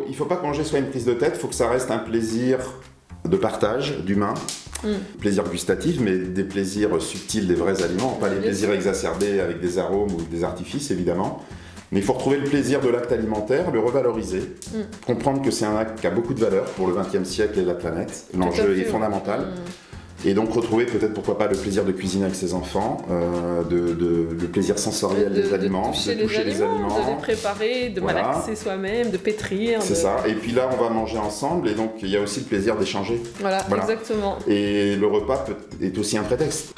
il faut pas que manger soit une prise de tête, il faut que ça reste un plaisir de partage, d'humain. Plaisir gustatif, mais des plaisirs subtils des vrais aliments, pas les plaisirs exacerbés avec des arômes ou des artifices, évidemment. Mais il faut retrouver le plaisir de l'acte alimentaire, le revaloriser, comprendre que c'est un acte qui a beaucoup de valeur pour le XXe siècle et la planète. L'enjeu est fondamental. Et donc retrouver peut-être, pourquoi pas, le plaisir de cuisiner avec ses enfants, le plaisir sensoriel des aliments, de toucher les aliments, de les préparer, de malaxer soi-même, de pétrir. C'est ça. Et puis là, on va manger ensemble, et donc il y a aussi le plaisir d'échanger. Voilà, exactement. Et le repas est aussi un prétexte.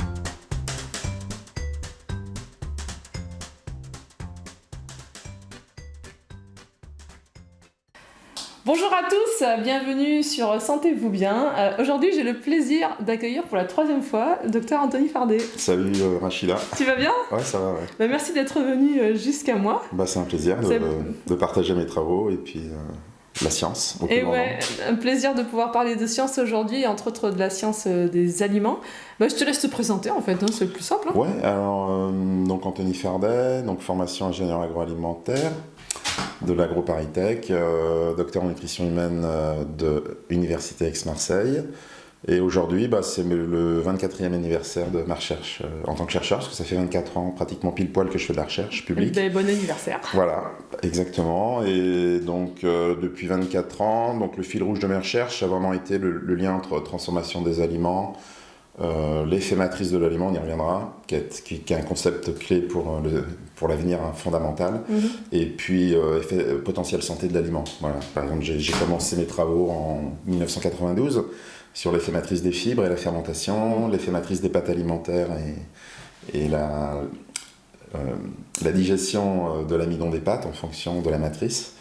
Bonjour à tous, bienvenue sur Sentez-vous bien. Aujourd'hui, j'ai le plaisir d'accueillir pour la 3e fois le docteur Anthony Fardet. Salut Rachida. Tu vas bien ? Ouais, ça va, ouais. Merci d'être venu jusqu'à moi. C'est un plaisir de partager mes travaux et puis la science. Et ouais, un plaisir de pouvoir parler de science aujourd'hui, entre autres de la science des aliments. Je te laisse te présenter en fait, c'est le plus simple. Ouais, alors donc Anthony Fardet, donc formation ingénieur agroalimentaire de l'AgroParisTech, docteur en nutrition humaine de l'Université Aix-Marseille. Et aujourd'hui, c'est le 24e anniversaire de ma recherche en tant que chercheur, parce que ça fait 24 ans, pratiquement pile poil, que je fais de la recherche publique. Bon anniversaire. Voilà, exactement. Et donc, depuis 24 ans, donc, le fil rouge de mes recherches a vraiment été le lien entre transformation des aliments, l'effet matrice de l'aliment, on y reviendra, qui est un concept clé pour l'avenir, fondamental, et puis potentiel santé de l'aliment. Voilà. Par exemple, j'ai commencé mes travaux en 1992 sur l'effet matrice des fibres et la fermentation, l'effet matrice des pâtes alimentaires et la digestion de l'amidon des pâtes en fonction de la matrice.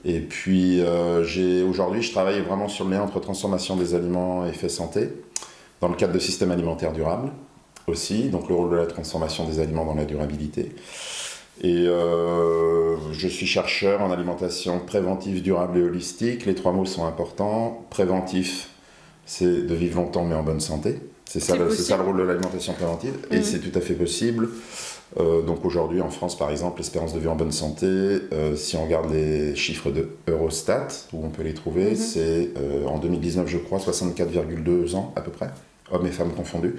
Et puis aujourd'hui, je travaille vraiment sur le lien entre transformation des aliments et effet santé, dans le cadre de systèmes alimentaires durables aussi, donc le rôle de la transformation des aliments dans la durabilité. Et je suis chercheur en alimentation préventive, durable et holistique. Les 3 mots sont importants. Préventif, c'est de vivre longtemps mais en bonne santé. C'est ça le rôle de l'alimentation préventive, et c'est tout à fait possible. Donc aujourd'hui en France par exemple, l'espérance de vie en bonne santé, si on regarde les chiffres de Eurostat, où on peut les trouver, c'est en 2019 je crois 64,2 ans à peu près, hommes et femmes confondus.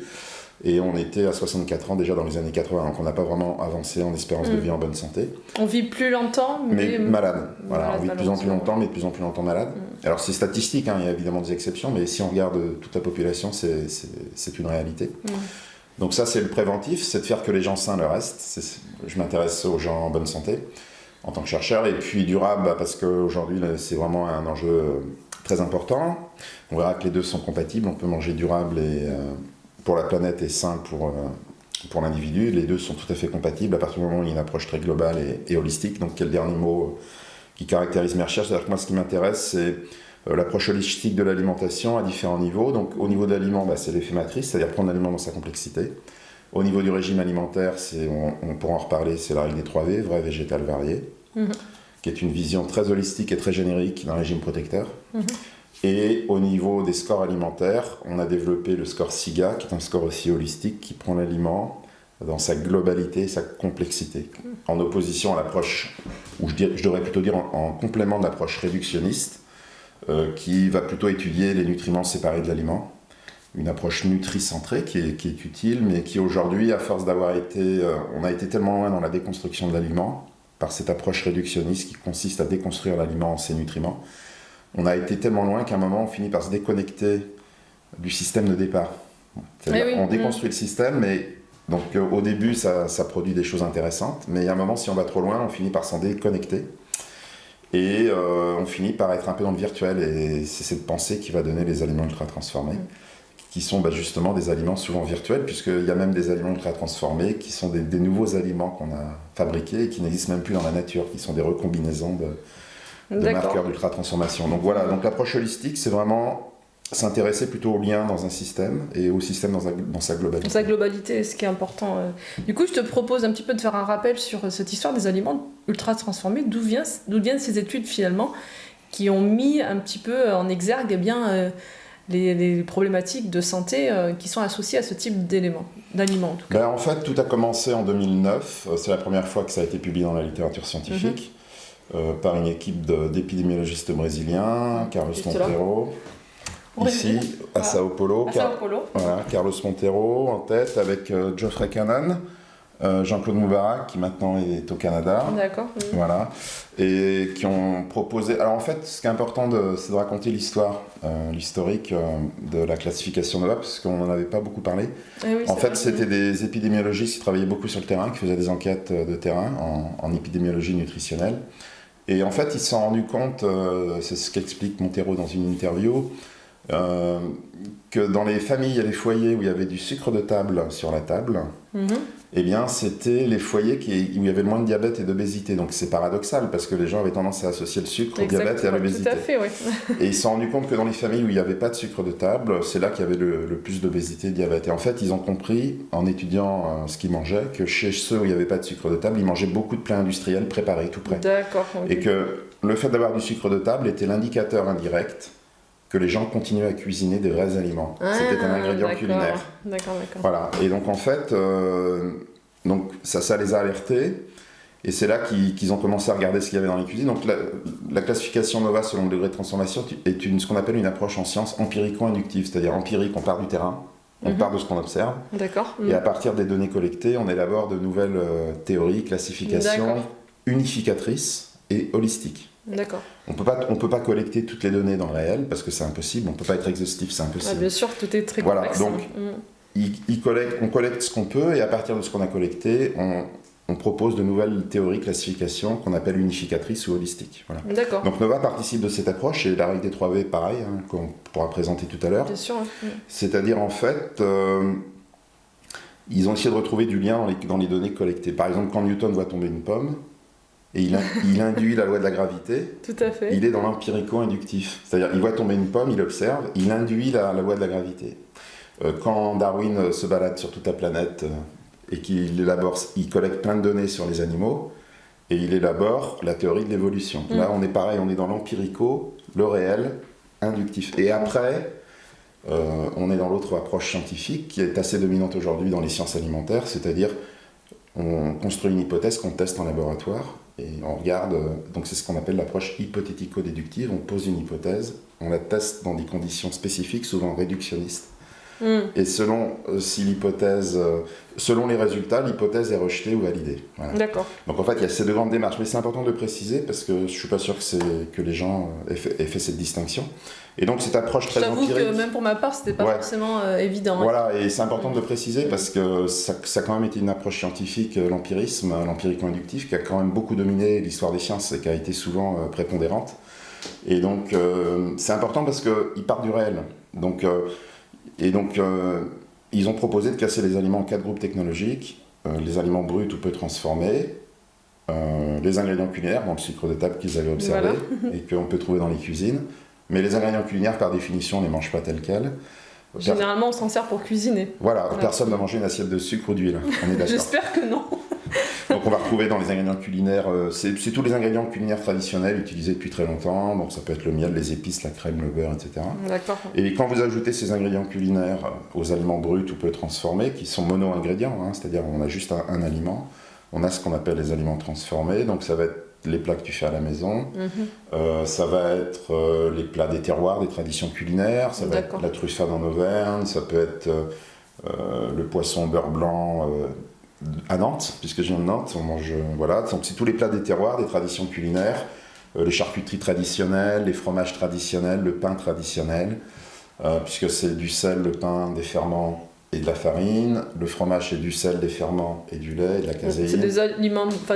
Et on était à 64 ans déjà dans les années 80, donc on n'a pas vraiment avancé en espérance de vie en bonne santé. On vit plus longtemps, mais malade. Voilà, on vit de plus en plus longtemps, mais de plus en plus longtemps malade. Alors c'est statistique, il y a évidemment des exceptions, mais si on regarde toute la population, c'est une réalité. Donc ça, c'est le préventif, c'est de faire que les gens sains le restent. Je m'intéresse aux gens en bonne santé en tant que chercheur. Et puis durable, parce qu'aujourd'hui, c'est vraiment un enjeu très important. On verra que les deux sont compatibles. On peut manger durable pour la planète et sain pour l'individu. Les deux sont tout à fait compatibles à partir du moment où il y a une approche très globale et holistique. Donc quel dernier mot qui caractérise mes recherches. C'est-à-dire que moi, ce qui m'intéresse, c'est l'approche holistique de l'alimentation à différents niveaux. Donc au niveau de l'aliment, c'est l'effet matrice, c'est-à-dire prendre l'aliment dans sa complexité. Au niveau du régime alimentaire, on pourra en reparler, c'est la règle des 3 V, vrai, végétal, varié, qui est une vision très holistique et très générique d'un régime protecteur. Et au niveau des scores alimentaires, on a développé le score SIGA, qui est un score aussi holistique, qui prend l'aliment dans sa globalité, sa complexité, en opposition à l'approche, ou je devrais plutôt dire en complément de l'approche réductionniste, qui va plutôt étudier les nutriments séparés de l'aliment, une approche nutricentrée qui est utile, mais qui aujourd'hui, à force d'avoir on a été tellement loin dans la déconstruction de l'aliment, par cette approche réductionniste qui consiste à déconstruire l'aliment en ses nutriments, on a été tellement loin qu'à un moment, on finit par se déconnecter du système de départ. C'est-à-dire, on déconstruit le système, mais donc au début, ça produit des choses intéressantes, mais il y a un moment, si on va trop loin, on finit par s'en déconnecter. Et on finit par être un peu dans le virtuel, et c'est cette pensée qui va donner les aliments ultra transformés, qui sont justement des aliments souvent virtuels, puisqu'il y a même des aliments ultra transformés qui sont des nouveaux aliments qu'on a fabriqués et qui n'existent même plus dans la nature, qui sont des recombinaisons de marqueurs d'ultra transformation. Donc voilà, donc l'approche holistique, c'est vraiment s'intéresser plutôt au lien dans un système et au système dans sa globalité. Sa globalité, ce qui est important. Du coup, je te propose un petit peu de faire un rappel sur cette histoire des aliments ultra transformés. D'où viennent ces études finalement qui ont mis un petit peu en exergue les problématiques de santé qui sont associées à ce type d'aliments en tout cas. En fait, tout a commencé en 2009. C'est la première fois que ça a été publié dans la littérature scientifique. par une équipe d'épidémiologistes brésiliens, Carlos Monteiro, ici à Sao Paulo. Voilà, Carlos Monteiro en tête, avec Geoffrey Cannan, Jean-Claude Moubarak qui maintenant est au Canada. D'accord. Oui. Voilà. Et qui ont proposé. Alors en fait, ce qui est important, c'est de raconter l'historique de la classification NOVA, parce qu'on n'en avait pas beaucoup parlé. Oui, en fait, c'était des épidémiologistes qui travaillaient beaucoup sur le terrain, qui faisaient des enquêtes de terrain en épidémiologie nutritionnelle. Et en fait, ils se sont rendus compte, c'est ce qu'explique Monteiro dans une interview, que dans les familles et les foyers où il y avait du sucre de table sur la table, eh bien, c'était les foyers où il y avait le moins de diabète et d'obésité. Donc c'est paradoxal, parce que les gens avaient tendance à associer le sucre au diabète et à l'obésité. Tout à fait, oui. Et ils se sont rendus compte que dans les familles où il n'y avait pas de sucre de table, c'est là qu'il y avait le plus d'obésité et de diabète. Et en fait, ils ont compris, en étudiant ce qu'ils mangeaient, que chez ceux où il n'y avait pas de sucre de table, ils mangeaient beaucoup de plats industriels préparés, tout prêt. D'accord. Okay. Et que le fait d'avoir du sucre de table était l'indicateur indirect que les gens continuaient à cuisiner des vrais aliments. C'était un ingrédient culinaire. D'accord. Voilà. Et donc en fait, donc ça les a alertés. Et c'est là qu'ils ont commencé à regarder ce qu'il y avait dans les cuisines. Donc la classification NOVA selon le degré de transformation est ce qu'on appelle une approche en science empirico-inductive. C'est-à-dire empirique, on part du terrain, on part de ce qu'on observe. D'accord. Et à partir des données collectées, on élabore de nouvelles théories, classifications unificatrices et holistiques. D'accord. On peut pas collecter toutes les données dans le réel parce que c'est impossible. On peut pas être exhaustif, c'est impossible. Ah, bien sûr, tout est très complexe. Voilà, donc on collecte ce qu'on peut et à partir de ce qu'on a collecté, on propose de nouvelles théories, classifications qu'on appelle unificatrices ou holistiques. Voilà. D'accord. Donc NOVA participe de cette approche et la règle des 3V, pareil, qu'on pourra présenter tout à l'heure. Bien sûr. C'est-à-dire en fait, ils ont essayé de retrouver du lien dans les données collectées. Par exemple, quand Newton voit tomber une pomme, et il induit la loi de la gravité. Tout à fait. Il est dans l'empirico-inductif. C'est-à-dire, il voit tomber une pomme, il observe, il induit la loi de la gravité. Quand Darwin se balade sur toute la planète et il collecte plein de données sur les animaux, et il élabore la théorie de l'évolution. Là, on est pareil, on est dans l'empirico, le réel, inductif. Et après, on est dans l'autre approche scientifique qui est assez dominante aujourd'hui dans les sciences alimentaires, c'est-à-dire on construit une hypothèse qu'on teste en laboratoire. Et on regarde, donc c'est ce qu'on appelle l'approche hypothético-déductive. On pose une hypothèse, on la teste dans des conditions spécifiques, souvent réductionnistes. Et selon les résultats, l'hypothèse est rejetée ou validée. Voilà. D'accord. Donc en fait, il y a ces deux grandes démarches. Mais c'est important de le préciser parce que je ne suis pas sûr que les gens aient fait cette distinction. Et donc cette approche très empirique... J'avoue que même pour ma part, c'était pas forcément évident. Voilà, et c'est important de le préciser parce que ça a quand même été une approche scientifique, l'empirisme, l'empirico-inductif, qui a quand même beaucoup dominé l'histoire des sciences et qui a été souvent prépondérante. Et donc c'est important parce qu'ils partent du réel. Donc ils ont proposé de classer les aliments en 4 groupes technologiques, les aliments bruts ou peu transformés, les ingrédients culinaires, donc le sucre de table qu'ils avaient observé et qu'on peut trouver dans les cuisines. Mais les ingrédients culinaires, par définition, on ne les mange pas tels quels. Généralement, on s'en sert pour cuisiner. Voilà, personne n'a mangé une assiette de sucre ou d'huile, on est d'accord. J'espère que non. Donc on va retrouver dans les ingrédients culinaires, c'est tous les ingrédients culinaires traditionnels utilisés depuis très longtemps, donc ça peut être le miel, les épices, la crème, le beurre, etc. D'accord. Et quand vous ajoutez ces ingrédients culinaires aux aliments bruts ou peu transformés, qui sont mono-ingrédients, c'est-à-dire on a juste un aliment, on a ce qu'on appelle les aliments transformés, donc ça va être les plats que tu fais à la maison, ça va être les plats des terroirs, des traditions culinaires, ça va être la truffade en Auvergne, ça peut être le poisson au beurre blanc à Nantes, puisque je viens de Nantes, on mange, voilà, donc c'est tous les plats des terroirs, des traditions culinaires, les charcuteries traditionnelles, les fromages traditionnels, le pain traditionnel, puisque c'est du sel, le pain, des ferments et de la farine, le fromage c'est du sel, des ferments et du lait, et de la caséine. C'est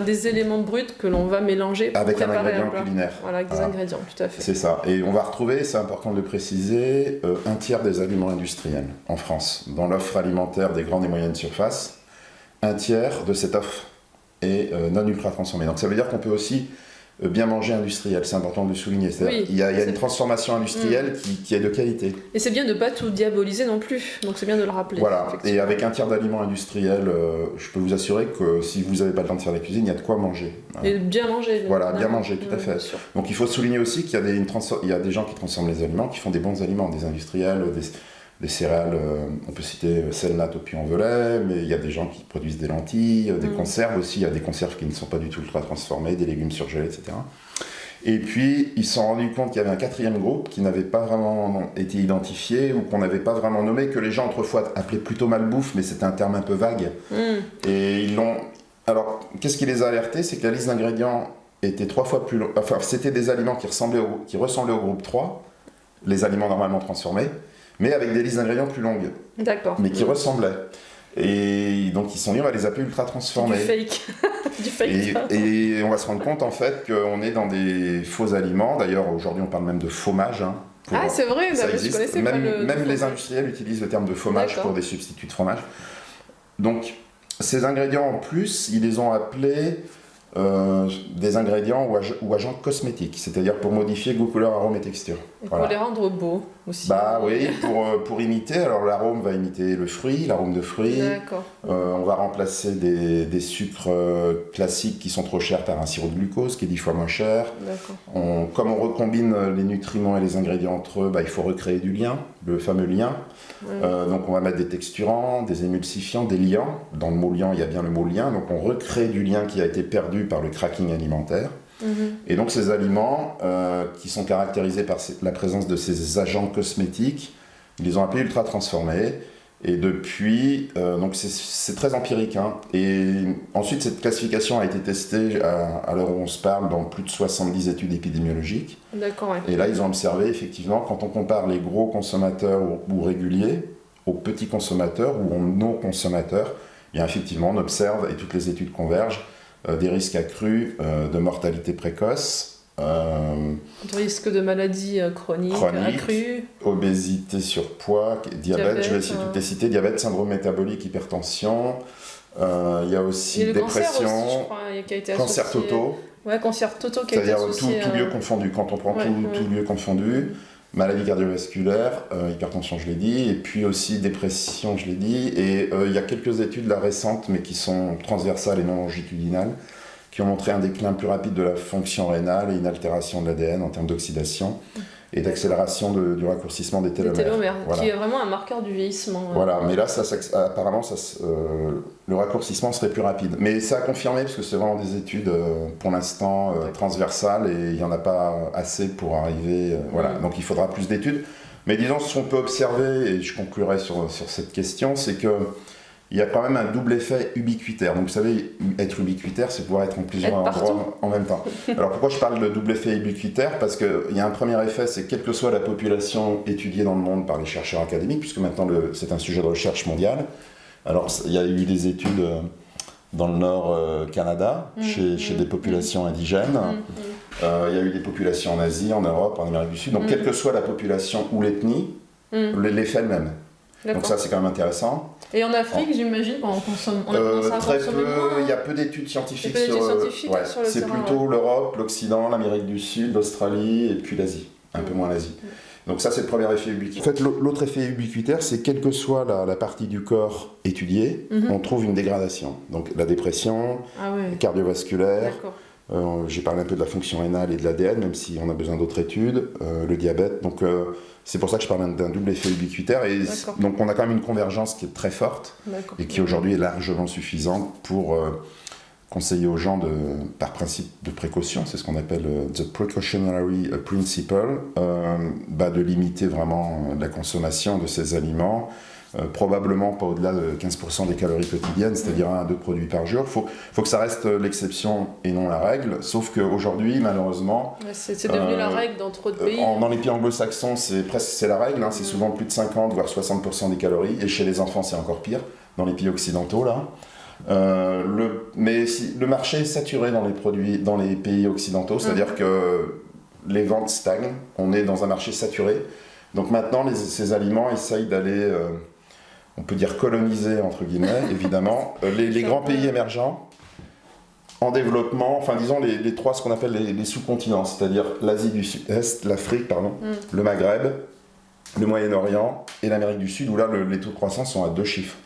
des éléments bruts que l'on va mélanger avec un ingrédient culinaire. Voilà, avec des ingrédients, tout à fait. C'est ça. Et on va retrouver, c'est important de le préciser, un tiers des aliments industriels en France. Dans l'offre alimentaire des grandes et moyennes surfaces, un tiers de cette offre est non ultra transformée. Donc ça veut dire qu'on peut aussi bien manger industriel, c'est important de le souligner. C'est-à-dire il y a une transformation industrielle qui est de qualité. Et c'est bien de ne pas tout diaboliser non plus, donc c'est bien de le rappeler. Voilà, et avec un tiers d'aliments industriels, je peux vous assurer que si vous n'avez pas le temps de faire la cuisine, il y a de quoi manger. Et bien manger. Voilà, bien manger, tout à fait. Donc il faut souligner aussi qu'il y a des gens qui transforment les aliments, qui font des bons aliments, des industriels, Les céréales, on peut citer Selnat au Puy-en-Velay, mais il y a des gens qui produisent des lentilles, des conserves aussi, il y a des conserves qui ne sont pas du tout ultra transformées, des légumes surgelés, etc. Et puis, ils se sont rendus compte qu'il y avait un quatrième groupe qui n'avait pas vraiment été identifié ou qu'on n'avait pas vraiment nommé, que les gens autrefois appelaient plutôt malbouffe, mais c'était un terme un peu vague. Et ils l'ont... Alors, qu'est-ce qui les a alertés? C'est que la liste d'ingrédients était 3 fois plus longue. Enfin, c'était des aliments qui ressemblaient au groupe 3, les aliments normalement transformés, mais avec des listes d'ingrédients plus longues. D'accord. Mais qui ressemblaient. Et donc, ils se sont dit, on va les appeler ultra transformés. Du fake. Du fake. Et on va se rendre compte, en fait, qu'on est dans des faux aliments. D'ailleurs, aujourd'hui, on parle même de fromage. Hein, c'est vrai, ça je connaissais pas le... Même les industriels utilisent le terme de fromage pour des substituts de fromage. Donc, ces ingrédients, en plus, ils les ont appelés des ingrédients ou agents cosmétiques, c'est-à-dire pour modifier goût, couleur, arôme et texture. Et pour les rendre beaux aussi. Bah oui, pour imiter. Alors l'arôme va imiter le fruit, l'arôme de fruit. D'accord. On va remplacer des sucres classiques qui sont trop chers par un sirop de glucose qui est 10 fois moins cher. D'accord. Comme on recombine les nutriments et les ingrédients entre eux, il faut recréer du lien, le fameux lien. Donc on va mettre des texturants, des émulsifiants, des liants. Dans le mot liant, il y a bien le mot lien. Donc on recrée du lien qui a été perdu par le cracking alimentaire. Et donc ces aliments qui sont caractérisés par la présence de ces agents cosmétiques, ils les ont appelés ultra transformés. Et depuis, donc c'est très empirique. Hein. Et ensuite, cette classification a été testée à l'heure où on se parle dans plus de 70 études épidémiologiques. D'accord, ouais. Et là, ils ont observé effectivement, quand on compare les gros consommateurs ou réguliers aux petits consommateurs ou aux non-consommateurs, bien effectivement, on observe, et toutes les études convergent, des risques accrus de mortalité précoce, de risque de maladies chroniques accrues, obésité, surpoids, diabète, je vais essayer de toutes les citer, diabète, syndrome métabolique, hypertension, il y a aussi dépression, cancer aussi, je crois, qui a été cancer associé... totaux, cancer totaux qui a été associé... C'est-à-dire tout lieu confondu, quand on prend tout lieu confondu, maladie cardiovasculaire, hypertension je l'ai dit, et puis aussi dépression je l'ai dit, et il y a quelques études là récentes, mais qui sont transversales et non longitudinales, qui ont montré un déclin plus rapide de la fonction rénale et une altération de l'ADN en termes d'oxydation et d'accélération du raccourcissement des télomères. Voilà. Qui est vraiment un marqueur du vieillissement. Voilà, mais là, apparemment, le raccourcissement serait plus rapide. Mais ça a confirmé, parce que c'est vraiment des études, pour l'instant, transversales, et il n'y en a pas assez pour arriver... voilà, donc il faudra plus d'études. Mais disons, ce qu'on peut observer, et je conclurai sur cette question, c'est que il y a quand même un double effet ubiquitaire. Donc vous savez, être ubiquitaire, c'est pouvoir être en plusieurs endroits en même temps. Alors pourquoi je parle de double effet ubiquitaire? Parce qu'il y a un premier effet, c'est quelle que soit la population étudiée dans le monde par les chercheurs académiques, puisque maintenant c'est un sujet de recherche mondial. Alors il y a eu des études dans le nord Canada, chez des populations indigènes. Il y a eu des populations en Asie, en Europe, en Amérique du Sud. Donc quelle que soit la population ou l'ethnie, l'effet est le même. Donc ça, c'est quand même intéressant. Et en Afrique, j'imagine, on consomme très peu, il y a peu d'études scientifiques sur le c'est terrain, plutôt l'Europe, l'Occident, l'Amérique du Sud, l'Australie et puis l'Asie, un peu moins l'Asie. Donc ça, c'est le premier effet ubiquitaire. En fait, l'autre effet ubiquitaire, c'est quelle que soit la partie du corps étudiée, on trouve une dégradation. Donc la dépression, cardiovasculaire, j'ai parlé un peu de la fonction rénale et de l'ADN, même si on a besoin d'autres études, le diabète, donc... c'est pour ça que je parle d'un double effet ubiquitaire. Et donc on a quand même une convergence qui est très forte et qui aujourd'hui est largement suffisante pour conseiller aux gens, par principe de précaution, c'est ce qu'on appelle the precautionary principle, de limiter vraiment la consommation de ces aliments. Probablement pas au-delà de 15% des calories quotidiennes, c'est-à-dire 1 à 2 produits par jour. Faut que ça reste l'exception et non la règle, sauf qu'aujourd'hui, malheureusement... c'est devenu la règle dans trop de pays. Dans les pays anglo-saxons, c'est la règle, c'est souvent plus de 50 voire 60% des calories, et chez les enfants, c'est encore pire, dans les pays occidentaux, là. Mais le marché est saturé dans les pays occidentaux, c'est-à-dire que les ventes stagnent, on est dans un marché saturé. Donc maintenant, ces aliments essayent d'aller... on peut dire coloniser, entre guillemets, évidemment, les grands pays émergents en développement, enfin disons les trois, ce qu'on appelle les sous-continents, c'est-à-dire l'Asie du Sud-Est, l'Afrique, le Maghreb, le Moyen-Orient et l'Amérique du Sud, où là les taux de croissance sont à 2 chiffres.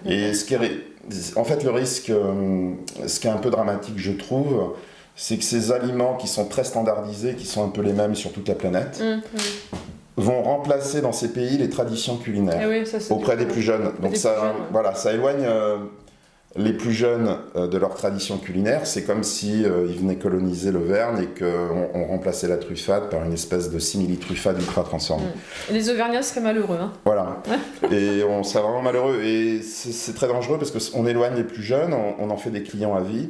Et en fait, le risque, ce qui est un peu dramatique, je trouve, c'est que ces aliments qui sont très standardisés, qui sont un peu les mêmes sur toute la planète, vont remplacer dans ces pays les traditions culinaires oui, ça, auprès des plus jeunes. Donc voilà, ça éloigne les plus jeunes de leur tradition culinaire. C'est comme si ils venaient coloniser l'Auvergne et qu'on remplaçait la truffade par une espèce de simili-truffade ultra transformée. Et les Auvergnats seraient malheureux. Hein. Voilà. Et on serait vraiment malheureux. Et c'est très dangereux parce qu'on éloigne les plus jeunes, on en fait des clients à vie.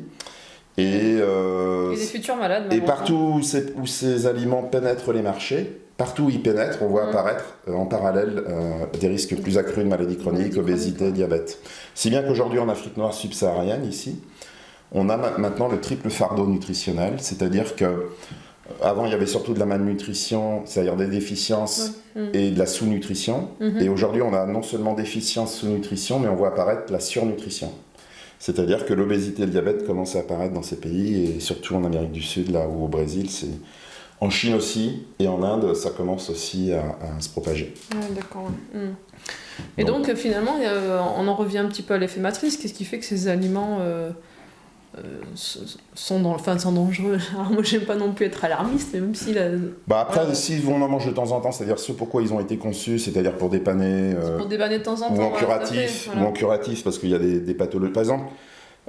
Et des futurs malades. Et partout où ces aliments pénètrent les marchés, partout où ils pénètrent, on voit apparaître en parallèle des risques plus accrus de maladies chroniques, obésité, diabète. Si bien qu'aujourd'hui en Afrique noire subsaharienne, ici, on a maintenant le triple fardeau nutritionnel, c'est-à-dire que avant il y avait surtout de la malnutrition, c'est-à-dire des déficiences et de la sous-nutrition, et aujourd'hui on a non seulement déficience, sous-nutrition, mais on voit apparaître la surnutrition. C'est-à-dire que l'obésité et le diabète commencent à apparaître dans ces pays, et surtout en Amérique du Sud, là où au Brésil, c'est... En Chine aussi, et en Inde, ça commence aussi à se propager. Ouais, d'accord. Et donc finalement, on en revient un petit peu à l'effet matrice. Qu'est-ce qui fait que ces aliments sont dangereux? Alors moi, j'aime pas non plus être alarmiste, mais même si... Après, si on en mange de temps en temps, c'est-à-dire ce pourquoi ils ont été conçus, c'est-à-dire pour dépanner... pour dépanner de temps en temps. Ou en curatif, parce qu'il y a des pathologies. Par exemple,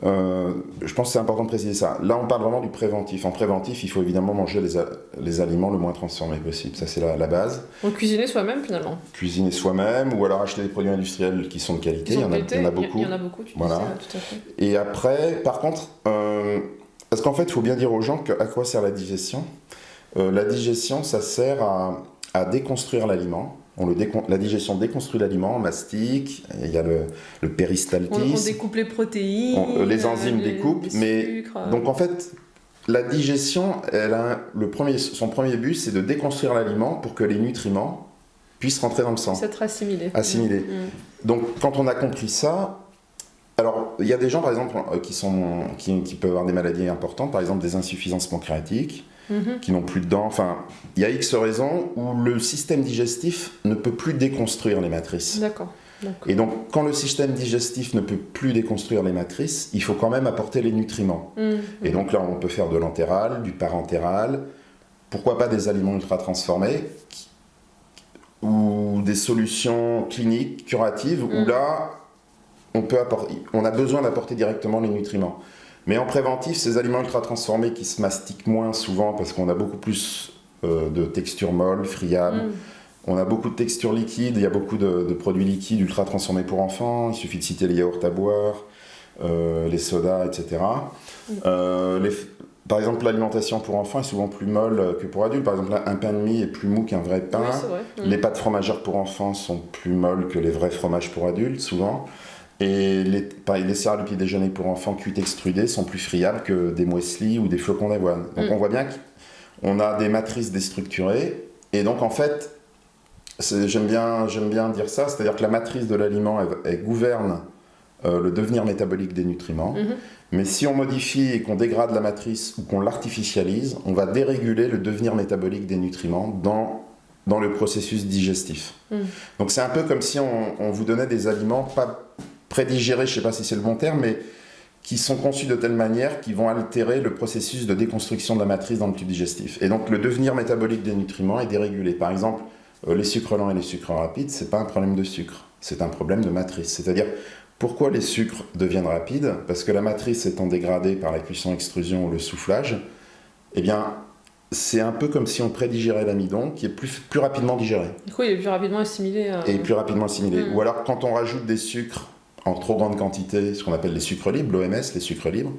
je pense que c'est important de préciser ça. Là, on parle vraiment du préventif. En préventif, il faut évidemment manger les aliments le moins transformés possible. Ça, c'est la base. Donc, cuisiner soi-même, finalement. Cuisiner soi-même, ou alors acheter des produits industriels qui sont de qualité. Il y en a beaucoup. Il y en a beaucoup, tu voilà. dis ça, tout à fait. Et après, par contre, parce qu'en fait, il faut bien dire aux gens à quoi sert la digestion. La digestion, ça sert à déconstruire l'aliment. La digestion déconstruit l'aliment, on mastique, il y a le péristaltisme. On découpe les protéines, les enzymes découpent, mais donc en fait, la digestion, son premier but, c'est de déconstruire l'aliment pour que les nutriments puissent rentrer dans le sang. Être assimilés. Donc quand on a compris ça, alors il y a des gens par exemple qui peuvent avoir des maladies importantes, par exemple des insuffisances pancréatiques. Qui n'ont plus de dents. Enfin, il y a X raisons où le système digestif ne peut plus déconstruire les matrices. D'accord. Et donc, quand le système digestif ne peut plus déconstruire les matrices, il faut quand même apporter les nutriments. Et donc là, on peut faire de l'entéral, du parentéral, pourquoi pas des aliments ultra transformés, ou des solutions cliniques, curatives, où là, on a besoin d'apporter directement les nutriments. Mais en préventif, ces aliments ultra transformés qui se mastiquent moins souvent parce qu'on a beaucoup plus de textures molles, friables, on a beaucoup de textures liquides, il y a beaucoup de produits liquides ultra transformés pour enfants, il suffit de citer les yaourts à boire, les sodas, etc. Par exemple, l'alimentation pour enfants est souvent plus molle que pour adultes. Par exemple, un pain de mie est plus mou qu'un vrai pain. Oui, c'est vrai. Les pâtes fromagères pour enfants sont plus molles que les vrais fromages pour adultes, souvent. Et les céréales du petit déjeuner pour enfants cuites extrudées sont plus friables que des muesli ou des flocons d'avoine. Donc on voit bien qu'on a des matrices déstructurées. Et donc en fait, j'aime bien dire ça, c'est-à-dire que la matrice de l'aliment, elle gouverne le devenir métabolique des nutriments. Mais si on modifie et qu'on dégrade la matrice ou qu'on l'artificialise, on va déréguler le devenir métabolique des nutriments dans le processus digestif. Donc c'est un peu comme si on vous donnait des aliments pas prédigérés, je ne sais pas si c'est le bon terme, mais qui sont conçus de telle manière qu'ils vont altérer le processus de déconstruction de la matrice dans le tube digestif. Et donc le devenir métabolique des nutriments est dérégulé. Par exemple, les sucres lents et les sucres rapides, ce n'est pas un problème de sucre, c'est un problème de matrice. C'est-à-dire, pourquoi les sucres deviennent rapides? Parce que la matrice étant dégradée par la cuisson-extrusion ou le soufflage, eh bien, c'est un peu comme si on prédigérait l'amidon, qui est plus rapidement digéré. Du coup, il est plus rapidement assimilé. Et plus rapidement assimilé. Ou alors, quand on rajoute des sucres en trop grande quantité, ce qu'on appelle les sucres libres, l'OMS, les sucres libres,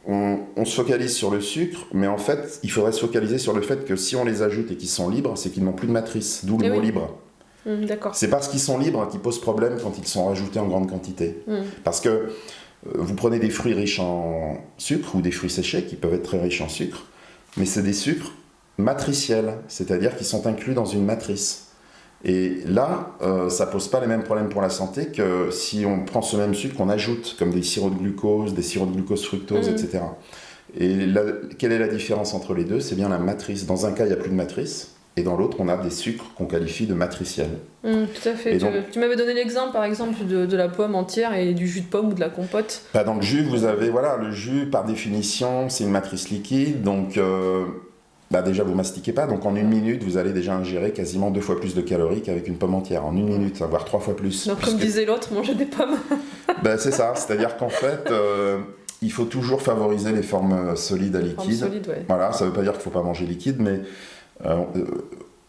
on se focalise sur le sucre, mais en fait, il faudrait se focaliser sur le fait que si on les ajoute et qu'ils sont libres, c'est qu'ils n'ont plus de matrice, d'où le mot libre. D'accord. C'est parce qu'ils sont libres qu'ils posent problème quand ils sont rajoutés en grande quantité. Parce que vous prenez des fruits riches en sucre ou des fruits séchés qui peuvent être très riches en sucre, mais c'est des sucres matriciels, c'est-à-dire qui sont inclus dans une matrice. Et là, ça pose pas les mêmes problèmes pour la santé que si on prend ce même sucre qu'on ajoute, comme des sirops de glucose fructose, etc. Et quelle est la différence entre les deux? C'est bien la matrice. Dans un cas, il n'y a plus de matrice, et dans l'autre, on a des sucres qu'on qualifie de matriciels. Tout à fait. Tu m'avais donné l'exemple, par exemple, de la pomme entière et du jus de pomme ou de la compote. Dans le jus, vous avez, le jus, par définition, c'est une matrice liquide, donc bah déjà vous mastiquez pas, donc en 1 minute vous allez déjà ingérer quasiment 2 fois plus de calories qu'avec une pomme entière, en 1 minute, voire 3 fois plus. Donc comme disait l'autre, manger des pommes. Ben, c'est ça, c'est-à-dire qu'en fait, il faut toujours favoriser les formes solides à liquides. Ouais. Voilà, ça veut pas dire qu'il faut pas manger liquide, mais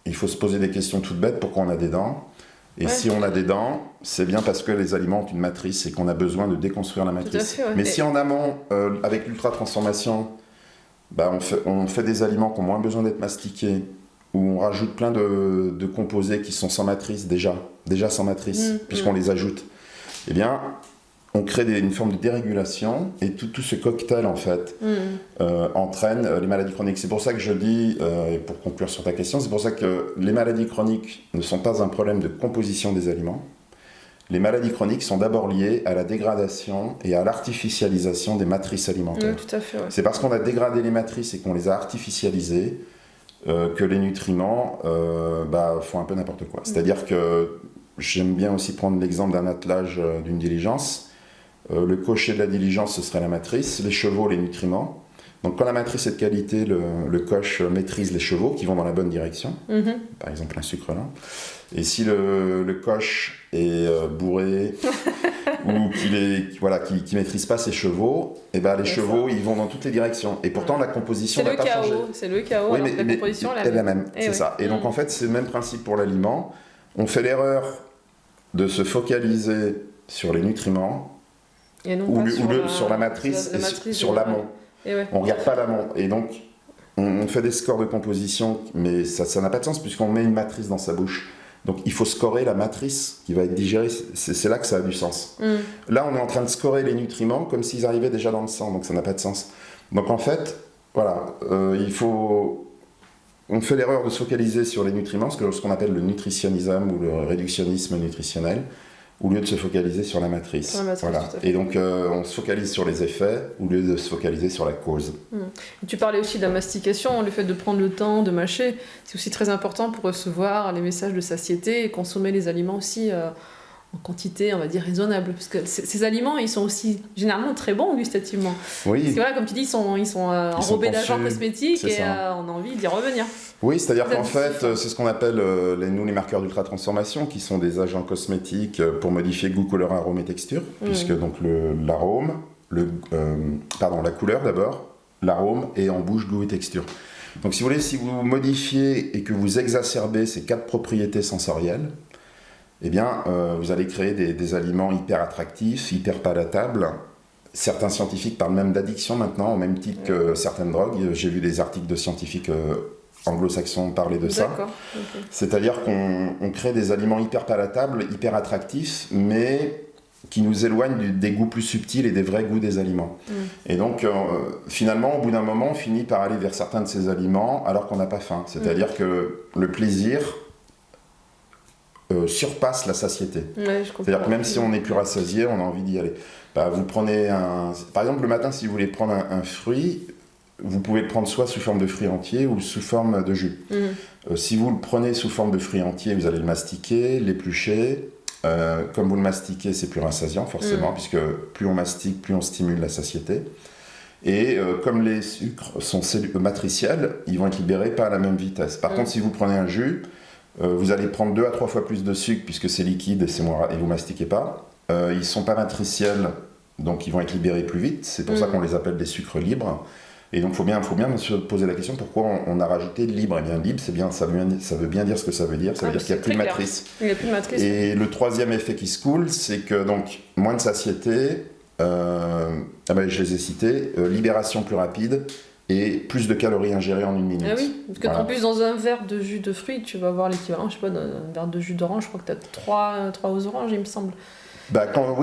il faut se poser des questions toutes bêtes, pourquoi on a des dents. Et si on a des dents, c'est bien parce que les aliments ont une matrice et qu'on a besoin de déconstruire la matrice. Tout à fait, Mais si en amont, avec l'ultra-transformation, bah, on fait des aliments qui ont moins besoin d'être mastiqués, où on rajoute plein de composés qui sont sans matrice déjà sans matrice, puisqu'on les ajoute, eh bien, on crée une forme de dérégulation, et tout ce cocktail, en fait, entraîne les maladies chroniques. C'est pour ça que je dis, et pour conclure sur ta question, c'est pour ça que les maladies chroniques ne sont pas un problème de composition des aliments. Les maladies chroniques sont d'abord liées à la dégradation et à l'artificialisation des matrices alimentaires. Tout à fait, ouais. C'est parce qu'on a dégradé les matrices et qu'on les a artificialisées que les nutriments font un peu n'importe quoi. C'est-à-dire que j'aime bien aussi prendre l'exemple d'un attelage d'une diligence. Le cocher de la diligence, ce serait la matrice, les chevaux, les nutriments. Donc quand la matrice est de qualité, le coche maîtrise les chevaux qui vont dans la bonne direction, par exemple un sucre lent. Et si le coche est bourré ou qu'il maîtrise pas ses chevaux, et ben les chevaux ils vont dans toutes les directions. Et pourtant la composition n'a pas changé. C'est le chaos, alors que la composition est la même. C'est ça. Et donc en fait c'est le même principe pour l'aliment. On fait l'erreur de se focaliser sur les nutriments sur la matrice et sur l'amont. On regarde pas l'amont. Et donc on fait des scores de composition, mais ça n'a pas de sens puisqu'on met une matrice dans sa bouche. Donc il faut scorer la matrice qui va être digérée, c'est là que ça a du sens. Là on est en train de scorer les nutriments comme s'ils arrivaient déjà dans le sang, donc ça n'a pas de sens. Donc en fait, voilà, on fait l'erreur de se focaliser sur les nutriments, ce qu'on appelle le nutritionnisme ou le réductionnisme nutritionnel, au lieu de se focaliser sur la matrice. Voilà. Et donc on se focalise sur les effets au lieu de se focaliser sur la cause. Tu parlais aussi de la mastication, le fait de prendre le temps de mâcher, c'est aussi très important pour recevoir les messages de satiété et consommer les aliments aussi en quantité, on va dire, raisonnable. Parce que ces aliments, ils sont aussi généralement très bons gustativement. Oui. Parce que voilà, comme tu dis, ils sont enrobés d'agents cosmétiques et on a envie d'y revenir. Oui, c'est-à-dire qu'en fait, c'est ce qu'on appelle les marqueurs d'ultra-transformation, qui sont des agents cosmétiques pour modifier goût, couleur, arôme et texture, puisque donc l'arôme, la couleur d'abord, l'arôme et en bouche, goût et texture. Donc si vous voulez, si vous modifiez et que vous exacerbez ces 4 propriétés sensorielles, eh bien, vous allez créer des aliments hyper attractifs, hyper palatables. Certains scientifiques parlent même d'addiction maintenant, au même titre que certaines drogues. J'ai vu des articles de scientifiques anglo-saxons parler de ça. Okay. C'est-à-dire qu'on crée des aliments hyper palatables, hyper attractifs, mais qui nous éloignent des goûts plus subtils et des vrais goûts des aliments. Et donc, finalement, au bout d'un moment, on finit par aller vers certains de ces aliments alors qu'on n'a pas faim. C'est-à-dire que le plaisir surpasse la satiété. C'est-à-dire que même si on n'est plus rassasié, on a envie d'y aller. Vous prenez par exemple, le matin, si vous voulez prendre un fruit, vous pouvez le prendre soit sous forme de fruit entier ou sous forme de jus. Si vous le prenez sous forme de fruit entier, vous allez le mastiquer, l'éplucher. Comme vous le mastiquez, c'est plus rassasiant forcément, puisque plus on mastique, plus on stimule la satiété. Et comme les sucres sont matriciels, ils vont être libérés pas à la même vitesse. Par contre, si vous prenez un jus, vous allez prendre 2 à 3 fois plus de sucre, puisque c'est liquide et vous mastiquez pas. Ils sont pas matriciels, donc ils vont être libérés plus vite. C'est pour ça qu'on les appelle des sucres libres. Et donc, il faut bien se poser la question pourquoi on a rajouté libre. Eh bien, libre, ça veut bien dire ce que ça veut dire. Ça veut dire qu'il n'y a plus de matrice. Il n'y a plus de matrice. Et le troisième effet qui se coule, c'est que donc, moins de satiété, je les ai cités, libération plus rapide et plus de calories ingérées en 1 minute. Ah oui, parce qu'en plus, dans un verre de jus de fruits, tu vas avoir l'équivalent, je sais pas, d'un verre de jus d'orange, je crois que tu as 3 aux oranges, il me semble.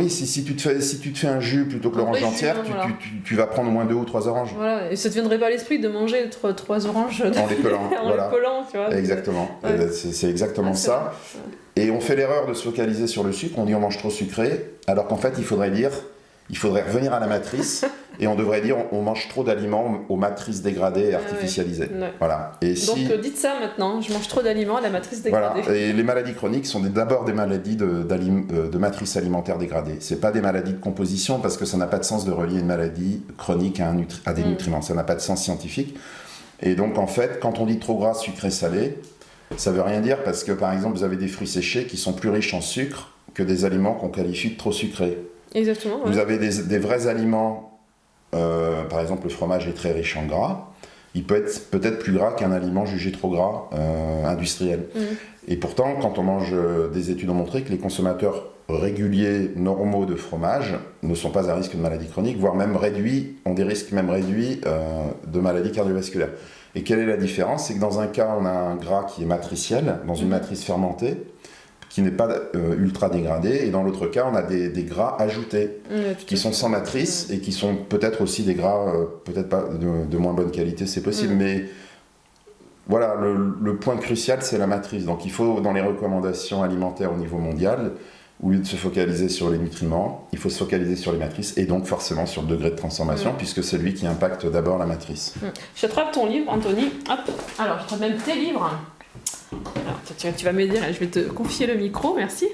Si tu te fais un jus plutôt que l'orange entière, tu vas prendre au moins 2 ou 3 oranges. Voilà, et ça ne te viendrait pas à l'esprit de manger 3 oranges en les pelant. Les pelant, tu vois. Exactement, c'est exactement ça. Et on fait l'erreur de se focaliser sur le sucre, on dit on mange trop sucré, alors qu'en fait il faudrait revenir à la matrice et on devrait dire on mange trop d'aliments aux matrices dégradées et artificialisées. Voilà. Et donc dites ça maintenant, je mange trop d'aliments à la matrice dégradée. Voilà. Et les maladies chroniques sont d'abord des maladies de matrice alimentaire dégradée. C'est pas des maladies de composition parce que ça n'a pas de sens de relier une maladie chronique à des nutriments. Ça n'a pas de sens scientifique. Et donc en fait, quand on dit trop gras, sucré, salé, ça veut rien dire parce que par exemple, vous avez des fruits séchés qui sont plus riches en sucre que des aliments qu'on qualifie de trop sucrés. Exactement. Ouais. Vous avez des vrais aliments, par exemple le fromage est très riche en gras, il peut être peut-être plus gras qu'un aliment jugé trop gras industriel. Et pourtant, quand on mange, des études ont montré que les consommateurs réguliers, normaux de fromage ne sont pas à risque de maladie chronique, voire même réduits, ont des risques même réduits de maladies cardiovasculaires. Et quelle est la différence? C'est que dans un cas, on a un gras qui est matriciel, dans une matrice fermentée, qui n'est pas ultra dégradé, et dans l'autre cas, on a des gras ajoutés, qui sont sans matrice, et qui sont peut-être aussi des gras, peut-être pas de moins bonne qualité, c'est possible, mais voilà, le point crucial, c'est la matrice. Donc il faut, dans les recommandations alimentaires au niveau mondial, au lieu de se focaliser sur les nutriments, il faut se focaliser sur les matrices, et donc forcément sur le degré de transformation, puisque c'est lui qui impacte d'abord la matrice. Je attrape ton livre, Anthony. Hop. Alors, je attrape même tes livres. Alors, tu vas m'aider, je vais te confier le micro, merci.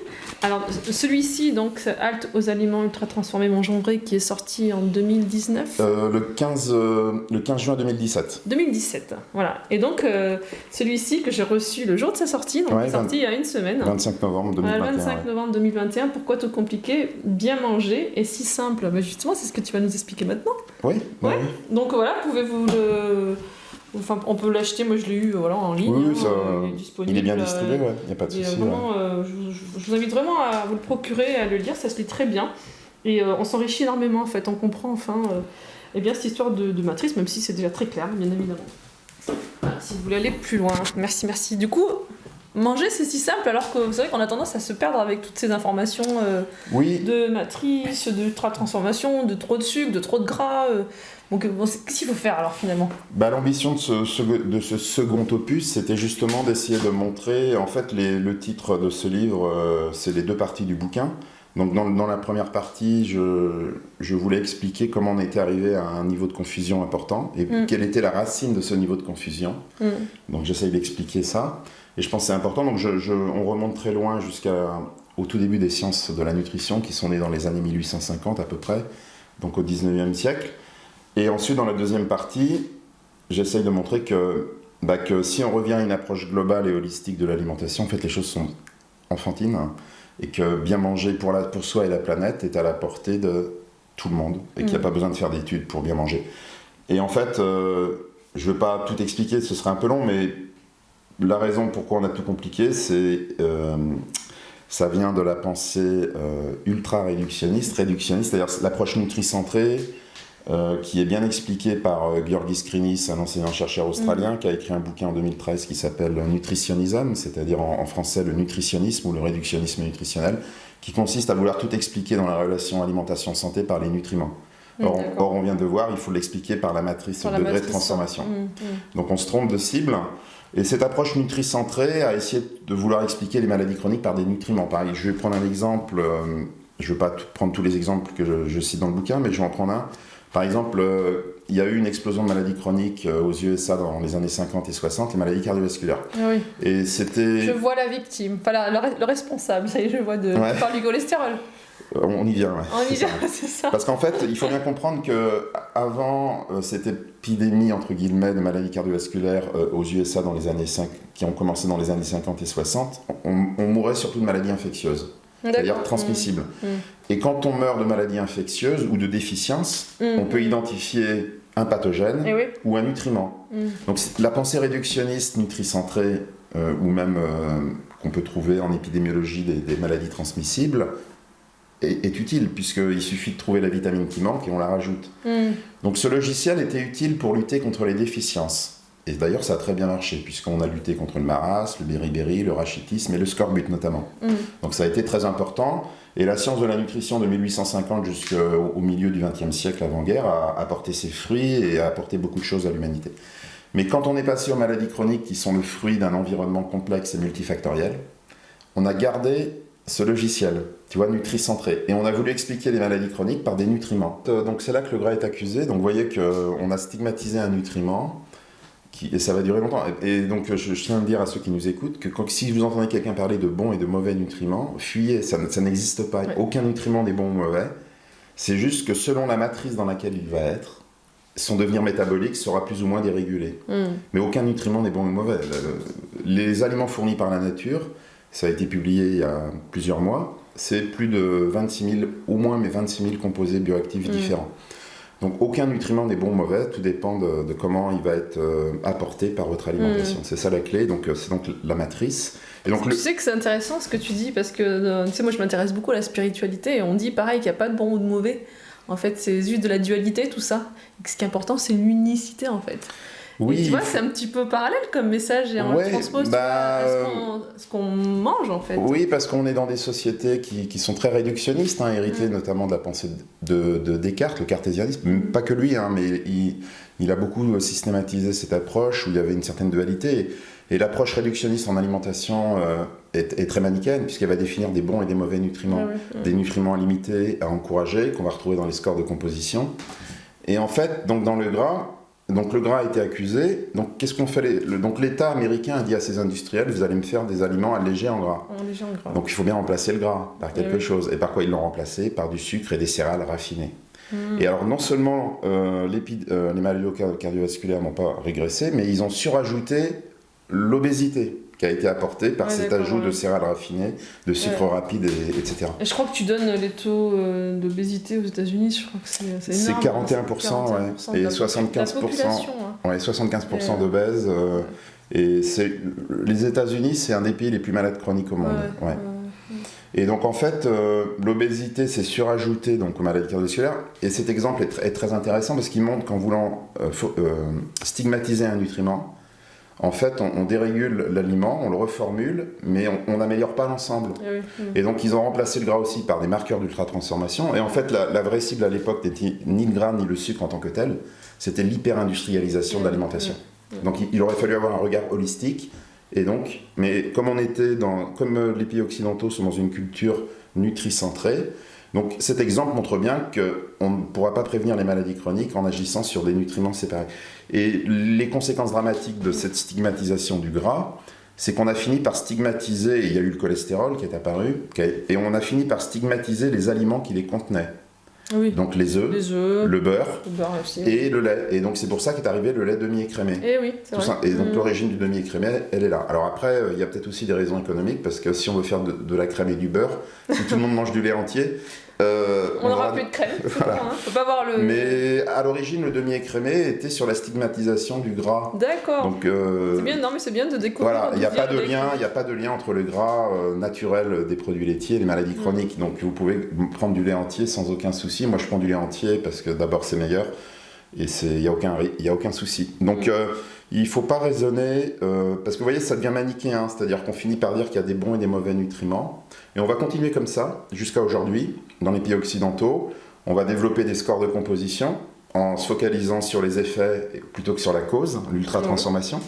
Alors, celui-ci, donc, Halte aux aliments ultra transformés Montgendré, qui est sorti en 2019 le 15 juin 2017. 2017, voilà. Et donc, celui-ci que j'ai reçu le jour de sa sortie, donc sorti il y a une semaine. 25 novembre 2021. 25 novembre 2021, pourquoi tout compliqué? Bien manger et si simple. Bah justement, c'est ce que tu vas nous expliquer maintenant. Oui. Donc voilà, pouvez-vous le... Enfin, on peut l'acheter, moi je l'ai eu en ligne. Oui, il est disponible. Il est bien distribué, il n'y a pas de souci. Vraiment, je vous invite vraiment à vous le procurer, à le lire, ça se lit très bien. Et on s'enrichit énormément en fait, on comprend enfin cette histoire de matrice, même si c'est déjà très clair, bien évidemment. Voilà, si vous voulez aller plus loin, merci. Du coup, manger c'est si simple, alors que vous savez qu'on a tendance à se perdre avec toutes ces informations de matrice, d'ultra-transformation, de trop de sucre, de trop de gras. Donc, qu'est-ce qu'il faut faire alors finalement? L'ambition de ce second opus, c'était justement d'essayer de montrer, en fait, le titre de ce livre, c'est les deux parties du bouquin. Donc dans la première partie, je voulais expliquer comment on était arrivé à un niveau de confusion important et quelle était la racine de ce niveau de confusion. Donc j'essaye d'expliquer ça. Et je pense que c'est important. Donc on remonte très loin jusqu'au tout début des sciences de la nutrition qui sont nées dans les années 1850 à peu près, donc au 19e siècle. Et ensuite, dans la deuxième partie, j'essaye de montrer que si on revient à une approche globale et holistique de l'alimentation, en fait, les choses sont enfantines et que bien manger pour soi et la planète est à la portée de tout le monde et qu'il n'y a pas besoin de faire d'études pour bien manger. Et en fait, je ne veux pas tout expliquer, ce serait un peu long, mais la raison pourquoi on a tout compliqué, ça vient de la pensée ultra-réductionniste, c'est-à-dire l'approche nutricentrée, qui est bien expliqué par Georgi Skrinis, un enseignant-chercheur australien, qui a écrit un bouquin en 2013 qui s'appelle Nutritionism, c'est-à-dire en français le nutritionnisme ou le réductionnisme nutritionnel, qui consiste à vouloir tout expliquer dans la relation alimentation-santé par les nutriments. Or, on vient de voir, il faut l'expliquer par la matrice, le degré de transformation. Donc on se trompe de cible. Et cette approche nutricentrée a essayé de vouloir expliquer les maladies chroniques par des nutriments. Pareil, je vais prendre un exemple, je ne vais pas prendre tous les exemples que je cite dans le bouquin, mais je vais en prendre un. Par exemple, il y a eu une explosion de maladies chroniques aux USA dans les années 50 et 60, les maladies cardiovasculaires. Oui. Et c'était... Je vois la victime, enfin le responsable, ça y est, je vois tu parles du cholestérol. On y vient, ouais. On y vient, c'est ça. Parce qu'en fait, il faut bien comprendre qu'avant cette épidémie, entre guillemets, de maladies cardiovasculaires aux USA qui ont commencé dans les années 50 et 60, on mourait surtout de maladies infectieuses. C'est-à-dire transmissibles. Et quand on meurt de maladies infectieuses ou de déficiences, on peut identifier un pathogène ou un nutriment. Donc la pensée réductionniste, nutricentrée, ou même qu'on peut trouver en épidémiologie des maladies transmissibles, est utile, puisqu'il suffit de trouver la vitamine qui manque et on la rajoute. Donc ce logiciel était utile pour lutter contre les déficiences. Et d'ailleurs, ça a très bien marché, puisqu'on a lutté contre le marasme, le beriberi, le rachitisme et le scorbut notamment. Donc ça a été très important. Et la science de la nutrition de 1850 jusqu'au milieu du XXe siècle avant-guerre a apporté ses fruits et a apporté beaucoup de choses à l'humanité. Mais quand on est passé aux maladies chroniques qui sont le fruit d'un environnement complexe et multifactoriel, on a gardé ce logiciel, nutricentré. Et on a voulu expliquer les maladies chroniques par des nutriments. Donc c'est là que le gras est accusé. Donc vous voyez qu'on a stigmatisé un nutriment, et ça va durer longtemps. Et donc je tiens à dire à ceux qui nous écoutent que si vous entendez quelqu'un parler de bons et de mauvais nutriments, fuyez, ça n'existe pas. Aucun nutriment n'est bon ou mauvais. C'est juste que selon la matrice dans laquelle il va être, son devenir métabolique sera plus ou moins dérégulé. Mais aucun nutriment n'est bon ou mauvais. Les aliments fournis par la nature, ça a été publié il y a plusieurs mois, c'est plus de 26 000, au moins 26 000 composés bioactifs différents. Donc aucun nutriment n'est bon ou mauvais, tout dépend de comment il va être apporté par votre alimentation. C'est ça la clé, donc c'est donc la matrice. Et donc, tu sais que c'est intéressant ce que tu dis, parce que tu sais, moi je m'intéresse beaucoup à la spiritualité, et on dit pareil qu'il n'y a pas de bon ou de mauvais. En fait, c'est juste de la dualité, tout ça. Et que ce qui est important, c'est l'unicité, en fait. Oui, et tu vois, c'est un petit peu parallèle comme message, et on le transpose ce qu'on mange, en fait. Oui, parce qu'on est dans des sociétés qui sont très réductionnistes, héritées notamment de la pensée de Descartes, le cartésianisme. Pas que lui, mais il a beaucoup systématisé cette approche où il y avait une certaine dualité. Et l'approche réductionniste en alimentation est très manichéenne, puisqu'elle va définir des bons et des mauvais nutriments. Des nutriments limités à encourager, qu'on va retrouver dans les scores de composition. Et en fait, donc dans le gras a été accusé. Donc qu'est-ce qu'on fait donc l'État américain a dit à ses industriels, vous allez me faire des aliments allégés en gras. Donc il faut bien remplacer le gras par quelque chose. Et par quoi ils l'ont remplacé? Par du sucre et des céréales raffinées. Et alors non seulement les maladies cardiovasculaires n'ont pas régressé, mais ils ont surajouté l'obésité qui a été apportée par cet ajout de céréales raffinées, de sucre rapide, etc. Et je crois que tu donnes les taux d'obésité aux États-Unis, je crois que c'est énorme. C'est 41%, et 75% d'obèses. Et les États-Unis, c'est un des pays les plus malades chroniques au monde. Et donc en fait, l'obésité s'est surajoutée donc, aux maladies cardiovasculaires. Et cet exemple est très intéressant parce qu'il montre qu'en voulant stigmatiser un nutriment, en fait, on dérégule l'aliment, on le reformule, mais on n'améliore pas l'ensemble. Et donc, ils ont remplacé le gras aussi par des marqueurs d'ultra-transformation. Et en fait, la vraie cible à l'époque n'était ni le gras ni le sucre en tant que tel, c'était l'hyper-industrialisation de l'alimentation. Donc, il aurait fallu avoir un regard holistique. Et donc, mais comme les pays occidentaux sont dans une culture nutricentrée, donc cet exemple montre bien qu'on ne pourra pas prévenir les maladies chroniques en agissant sur des nutriments séparés. Et les conséquences dramatiques de cette stigmatisation du gras, c'est qu'on a fini par stigmatiser, et il y a eu le cholestérol qui est apparu, et on a fini par stigmatiser les aliments qui les contenaient. Donc les œufs, le beurre aussi, et le lait. Et donc c'est pour ça qu'est arrivé le lait demi-écrémé. Et donc l'origine du demi-écrémé, elle est là. Alors après, il y a peut-être aussi des raisons économiques, parce que si on veut faire de la crème et du beurre, si tout le monde mange du lait entier, on n'aura plus de crème. Faut pas voir le... Mais à l'origine, le demi-écrémé était sur la stigmatisation du gras. D'accord. Donc c'est bien de découvrir. Voilà, il n'y a pas de lien entre le gras naturel des produits laitiers et les maladies chroniques. Donc vous pouvez prendre du lait entier sans aucun souci. Moi, je prends du lait entier parce que d'abord c'est meilleur et il y a aucun souci. Donc il faut pas raisonner parce que vous voyez, ça devient manichéen, c'est-à-dire qu'on finit par dire qu'il y a des bons et des mauvais nutriments. Et on va continuer comme ça jusqu'à aujourd'hui dans les pays occidentaux. On va développer des scores de composition en se focalisant sur les effets plutôt que sur la cause, l'ultra-transformation.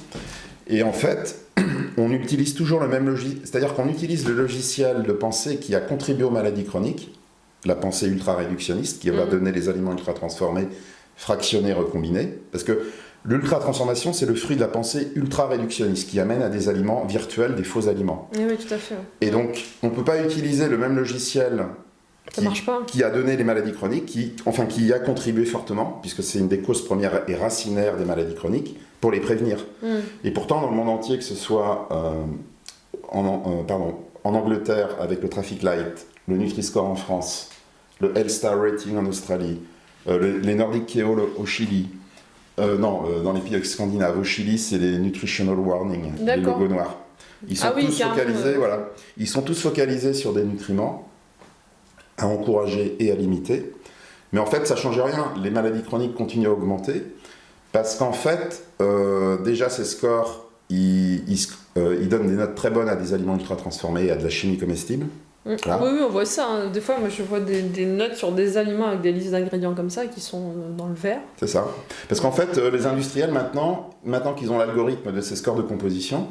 Et en fait, on utilise toujours le même logiciel, c'est-à-dire qu'on utilise le logiciel de pensée qui a contribué aux maladies chroniques, la pensée ultra-réductionniste, qui va donner les aliments ultra-transformés, fractionnés, recombinés, parce que l'ultra-transformation, c'est le fruit de la pensée ultra-réductionniste qui amène à des aliments virtuels, des faux aliments. Oui, tout à fait. Et donc, on ne peut pas utiliser le même logiciel qui a donné les maladies chroniques, qui a contribué fortement, puisque c'est une des causes premières et racinaires des maladies chroniques, pour les prévenir. Et pourtant, dans le monde entier, que ce soit en Angleterre avec le Traffic Light, le Nutri-Score en France, le Health Star Rating en Australie, les Nordic Keto au Chili, dans les pays scandinaves, au Chili, c'est les Nutritional Warning, les logos noirs. Ils sont tous focalisés sur des nutriments à encourager et à limiter. Mais en fait, ça ne change rien. Les maladies chroniques continuent à augmenter parce qu'en fait, déjà, ces scores, ils donnent des notes très bonnes à des aliments ultra transformés et à de la chimie comestible. Là. Oui, on voit ça. Des fois, moi, je vois des notes sur des aliments avec des listes d'ingrédients comme ça qui sont dans le vert. C'est ça. Parce qu'en fait, les industriels, maintenant qu'ils ont l'algorithme de ces scores de composition,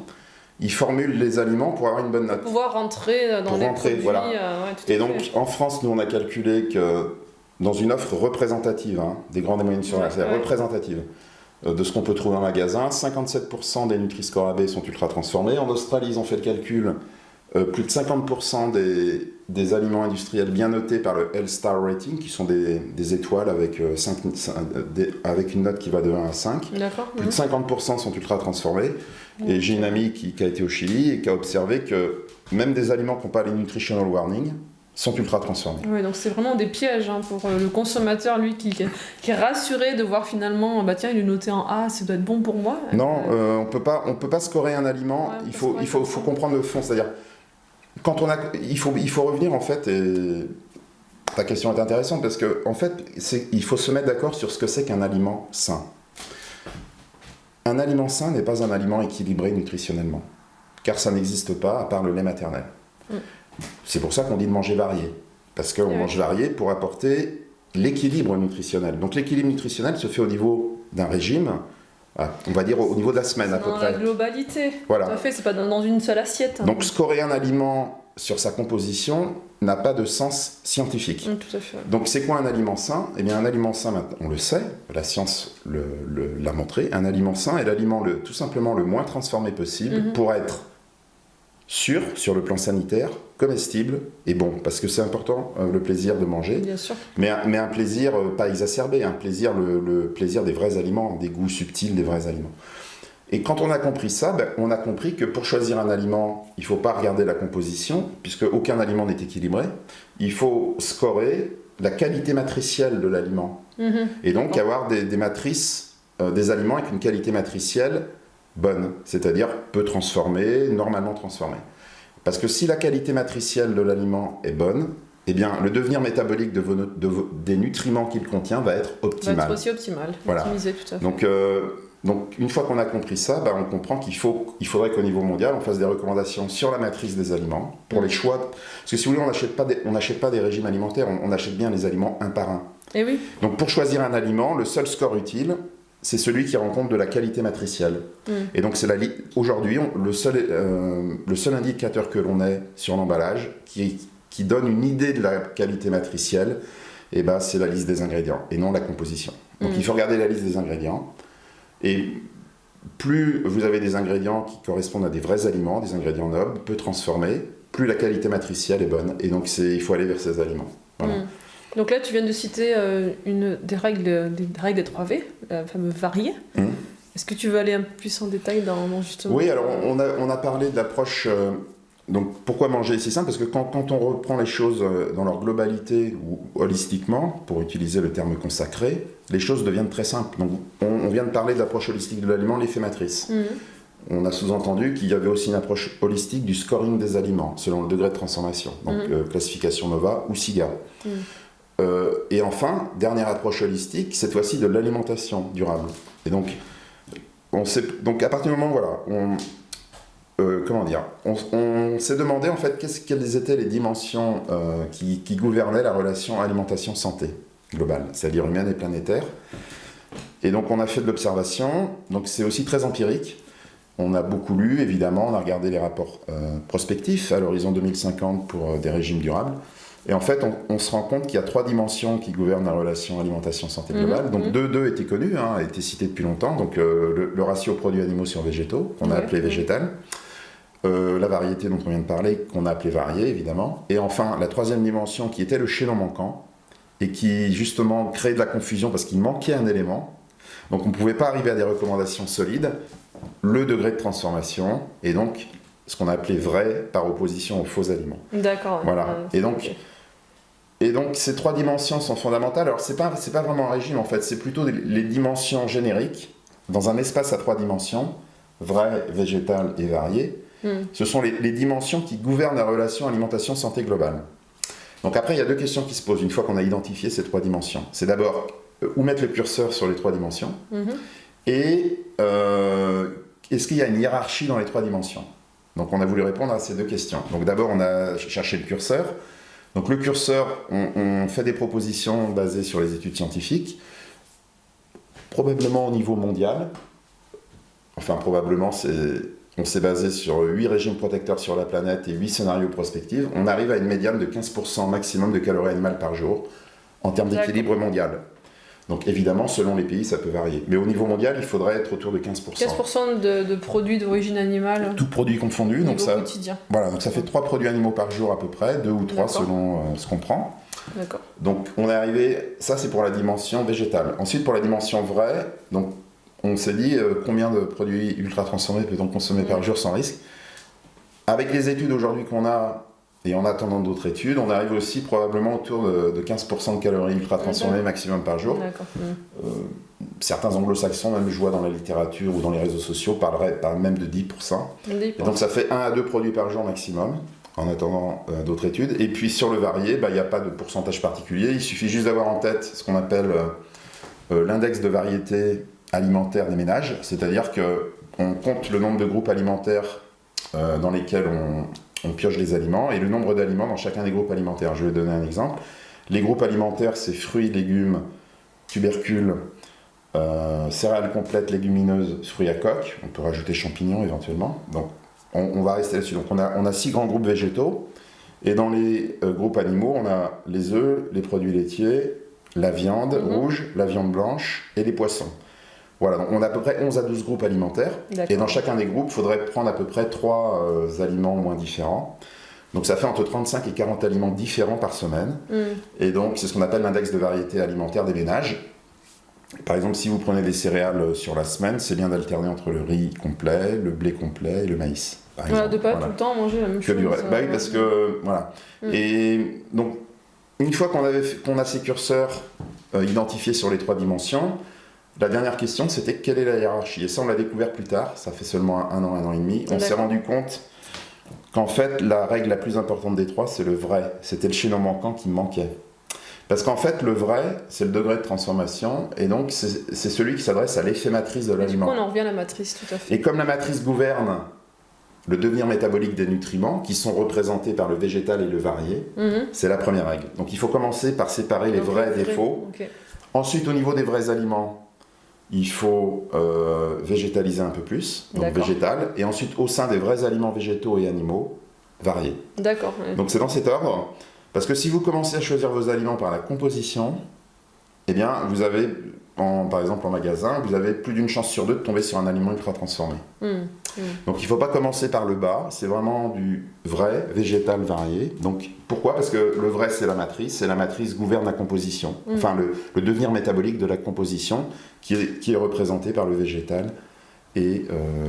ils formulent les aliments pour avoir une bonne note. Pour pouvoir rentrer dans les produits. Voilà. Et donc, en France, nous, on a calculé que dans une offre représentative, des grandes et moyennes surfaces, représentative de ce qu'on peut trouver en magasin, 57% des Nutri-Score AB sont ultra transformés. En Australie, ils ont fait le calcul. Plus de 50% des aliments industriels bien notés par le Health Star Rating, qui sont des étoiles avec, avec une note qui va de 1 à 5. D'accord. Plus de 50% sont ultra transformés. Et j'ai une amie qui a été au Chili et qui a observé que même des aliments qui n'ont pas les nutritional warnings sont ultra transformés. Oui, donc c'est vraiment des pièges pour le consommateur, lui, qui est rassuré de voir finalement, bah tiens, il est noté en A, ça doit être bon pour moi. Non, on peut pas scorer un aliment, Ouais, il faut comprendre le fond, c'est-à-dire, il faut revenir en fait, et ta question est intéressante parce que en fait, il faut se mettre d'accord sur ce que c'est qu'un aliment sain. Un aliment sain n'est pas un aliment équilibré nutritionnellement, car ça n'existe pas à part le lait maternel. C'est pour ça qu'on dit de manger varié, parce qu'on mange varié pour apporter l'équilibre nutritionnel. Donc l'équilibre nutritionnel se fait au niveau d'un régime, on va dire au niveau de la semaine à peu près. Dans la globalité, voilà. Tout à fait, c'est pas dans une seule assiette. Donc scorer un aliment sur sa composition n'a pas de sens scientifique. Tout à fait. Donc c'est quoi un aliment sain ? Eh bien un aliment sain, on le sait, la science l'a montré, un aliment sain est l'aliment tout simplement le moins transformé possible pour être sûr sur le plan sanitaire, comestible et bon, parce que c'est important le plaisir de manger, bien sûr. Mais un plaisir pas exacerbé, un plaisir, le plaisir des vrais aliments, des goûts subtils des vrais aliments. Et quand on a compris ça, on a compris que pour choisir un aliment, il ne faut pas regarder la composition, puisque aucun aliment n'est équilibré. Il faut scorer la qualité matricielle de l'aliment. Et donc avoir des matrices, des aliments avec une qualité matricielle bonne, c'est-à-dire peu transformée, normalement transformée. Parce que si la qualité matricielle de l'aliment est bonne, eh bien, le devenir métabolique des nutriments qu'il contient va être optimal. Va être aussi optimal, voilà. Optimisé tout à fait. Donc, une fois qu'on a compris ça, on comprend qu'il faudrait qu'au niveau mondial, on fasse des recommandations sur la matrice des aliments, pour les choix. Parce que si vous voulez, on n'achète pas des régimes alimentaires, on achète bien les aliments un par un. Et oui. Donc, pour choisir un aliment, le seul score utile, c'est celui qui rend compte de la qualité matricielle. Et donc, aujourd'hui, le seul indicateur que l'on ait sur l'emballage, qui donne une idée de la qualité matricielle, c'est la liste des ingrédients, et non la composition. Donc, il faut regarder la liste des ingrédients. Et plus vous avez des ingrédients qui correspondent à des vrais aliments, des ingrédients nobles, peu transformés, plus la qualité matricielle est bonne. Et donc, il faut aller vers ces aliments. Voilà. Donc là, tu viens de citer des règles des 3V, la fameuse variée. Est-ce que tu veux aller un peu plus en détail dans justement... Oui, alors on a parlé de l'approche... donc pourquoi manger si simple ? Parce que quand on reprend les choses dans leur globalité ou holistiquement, pour utiliser le terme consacré, les choses deviennent très simples. Donc on vient de parler de l'approche holistique de l'aliment, l'effet matrice. On a sous-entendu qu'il y avait aussi une approche holistique du scoring des aliments, selon le degré de transformation. Donc classification Nova ou SIGA. Et enfin, dernière approche holistique, cette fois-ci de l'alimentation durable. Et donc, à partir du moment, voilà, on s'est demandé en fait quelles étaient les dimensions qui gouvernaient la relation alimentation-santé globale, c'est-à-dire humaine et planétaire. Et donc on a fait de l'observation, donc c'est aussi très empirique. On a beaucoup lu, évidemment, on a regardé les rapports prospectifs à l'horizon 2050 pour des régimes durables. Et en fait, on se rend compte qu'il y a 3 dimensions qui gouvernent la relation alimentation-santé globale. Donc deux étaient connues, étaient citées depuis longtemps. Donc le ratio produits animaux sur végétaux, qu'on a appelé végétal. La variété dont on vient de parler, qu'on a appelé variée, évidemment. Et enfin, la 3e dimension, qui était le chaînon manquant, et qui, justement, créait de la confusion parce qu'il manquait un élément. Donc on ne pouvait pas arriver à des recommandations solides. Le degré de transformation, et donc ce qu'on a appelé vrai par opposition aux faux aliments. D'accord. Voilà. Et donc ces 3 dimensions sont fondamentales. Alors c'est pas vraiment un régime en fait, c'est plutôt les dimensions génériques dans un espace à 3 dimensions, vrai, végétal et varié. Ce sont les dimensions qui gouvernent la relation alimentation-santé globale. Donc après il y a 2 questions qui se posent une fois qu'on a identifié ces 3 dimensions. C'est d'abord où mettre le curseur sur les 3 dimensions et est-ce qu'il y a une hiérarchie dans les 3 dimensions ? Donc on a voulu répondre à ces 2 questions. Donc d'abord on a cherché le curseur. Donc le curseur, on fait des propositions basées sur les études scientifiques, probablement au niveau mondial. Enfin probablement, on s'est basé sur 8 régimes protecteurs sur la planète et 8 scénarios prospectifs. On arrive à une médiane de 15% maximum de calories animales par jour en termes d'équilibre mondial. Donc évidemment, selon les pays, ça peut varier. Mais au niveau mondial, il faudrait être autour de 15%. 15% de produits d'origine animale. Tout produit confondu. Au donc ça, quotidien. Voilà, donc ça fait 3 produits animaux par jour à peu près, 2 ou 3 selon ce qu'on prend. D'accord. Donc on est arrivé, ça c'est pour la dimension végétale. Ensuite pour la dimension vraie, donc on s'est dit combien de produits ultra transformés peut-on consommer par jour sans risque. Avec les études aujourd'hui qu'on a, et en attendant d'autres études, on arrive aussi probablement autour de 15% de calories ultra transformées maximum par jour. Certains anglo-saxons, même je vois dans la littérature ou dans les réseaux sociaux, parlent même de 10%. Et donc ça fait 1 à 2 produits par jour maximum, en attendant d'autres études. Et puis sur le varié, il n'y a pas de pourcentage particulier, il suffit juste d'avoir en tête ce qu'on appelle l'index de variété alimentaire des ménages, c'est-à-dire qu'on compte le nombre de groupes alimentaires dans lesquels on pioche les aliments et le nombre d'aliments dans chacun des groupes alimentaires. Je vais donner un exemple. Les groupes alimentaires, c'est fruits, légumes, tubercules, céréales complètes, légumineuses, fruits à coque. On peut rajouter champignons éventuellement. Donc on va rester là-dessus. Donc on a 6 grands groupes végétaux. Et dans les groupes animaux, on a les œufs, les produits laitiers, la viande rouge, la viande blanche et les poissons. Voilà, donc on a à peu près 11 à 12 groupes alimentaires. Et dans chacun des groupes, il faudrait prendre à peu près 3 aliments au moins différents. Donc ça fait entre 35 et 40 aliments différents par semaine. Et donc c'est ce qu'on appelle l'index de variété alimentaire des ménages. Par exemple, si vous prenez des céréales sur la semaine, c'est bien d'alterner entre le riz complet, le blé complet et le maïs. Par exemple. De pas tout le temps manger la même chose. Du riz. Oui, parce que voilà. Et donc une fois qu'on a ces curseurs identifiés sur les 3 dimensions, la dernière question, c'était quelle est la hiérarchie? Et ça, on l'a découvert plus tard, ça fait seulement un an et demi. On s'est rendu compte qu'en fait, la règle la plus importante des 3, c'est le vrai. C'était le chaînon manquant qui manquait. Parce qu'en fait, le vrai, c'est le degré de transformation, et donc c'est celui qui s'adresse à l'effet matrice de l'aliment. Du coup, on en revient à la matrice, tout à fait. Et comme la matrice gouverne le devenir métabolique des nutriments, qui sont représentés par le végétal et le varié, c'est la première règle. Donc il faut commencer par séparer les vrais et les faux. Ensuite, au niveau des vrais aliments, il faut végétaliser un peu plus, donc végétal, et ensuite au sein des vrais aliments végétaux et animaux, variés. D'accord. Donc c'est dans cet ordre, parce que si vous commencez à choisir vos aliments par la composition, eh bien vous avez, par exemple en magasin, vous avez plus d'une chance sur 2 de tomber sur un aliment ultra transformé. Donc il ne faut pas commencer par le bas, c'est vraiment du vrai, végétal, varié. Donc pourquoi? Parce que le vrai c'est la matrice gouverne la composition, enfin le devenir métabolique de la composition qui est représenté par le végétal et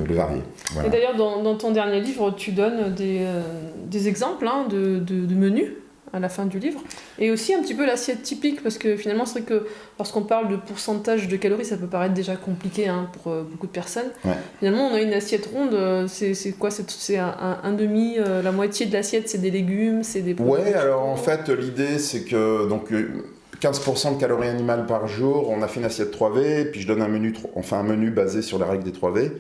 le varié. Voilà. Et d'ailleurs dans ton dernier livre, tu donnes des exemples de menus à la fin du livre, et aussi un petit peu l'assiette typique, parce que finalement c'est vrai que lorsqu'on parle de pourcentage de calories, ça peut paraître déjà compliqué pour beaucoup de personnes. Finalement on a une assiette ronde, c'est quoi? C'est un demi, la moitié de l'assiette c'est des légumes, c'est des produits. Ouais, alors en fait l'idée c'est que donc 15% de calories animales par jour, on a fait une assiette 3V, puis je donne un menu basé sur la règle des 3V,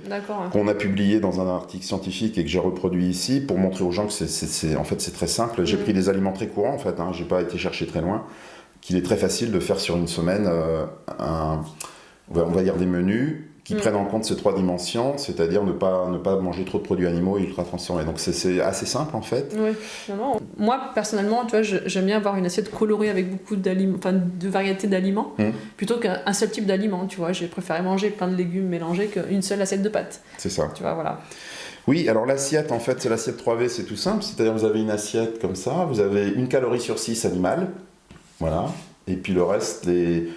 qu'on a publié dans un article scientifique et que j'ai reproduit ici pour montrer aux gens que c'est très simple. J'ai pris des aliments très courants en fait, j'ai pas été chercher très loin, qu'il est très facile de faire sur une semaine on va dire des menus qui prennent en compte ces 3 dimensions, c'est-à-dire ne pas manger trop de produits animaux ultra transformés. Donc c'est assez simple en fait. Oui, finalement. Moi personnellement, tu vois, j'aime bien avoir une assiette colorée avec beaucoup d'aliments, de variétés d'aliments, plutôt qu'un seul type d'aliment. Tu vois, j'ai préféré manger plein de légumes mélangés qu'une seule assiette de pâtes. C'est ça. Tu vois, voilà. Oui, alors l'assiette, en fait, c'est l'assiette 3V, c'est tout simple. C'est-à-dire vous avez une assiette comme ça, vous avez 1 calorie sur 6 animale, voilà, et puis le reste, les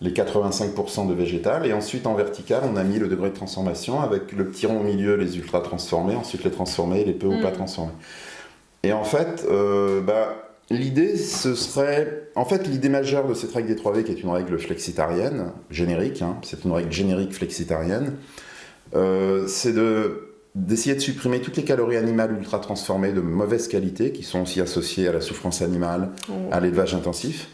85% de végétal, et ensuite en vertical on a mis le degré de transformation avec le petit rond au milieu, les ultra transformés, ensuite les transformés, les peu ou pas transformés. Et en fait, l'idée ce serait, l'idée majeure de cette règle des 3V qui est une règle flexitarienne, générique, c'est une règle générique flexitarienne, c'est d'essayer de supprimer toutes les calories animales ultra transformées de mauvaise qualité qui sont aussi associées à la souffrance animale, à l'élevage intensif,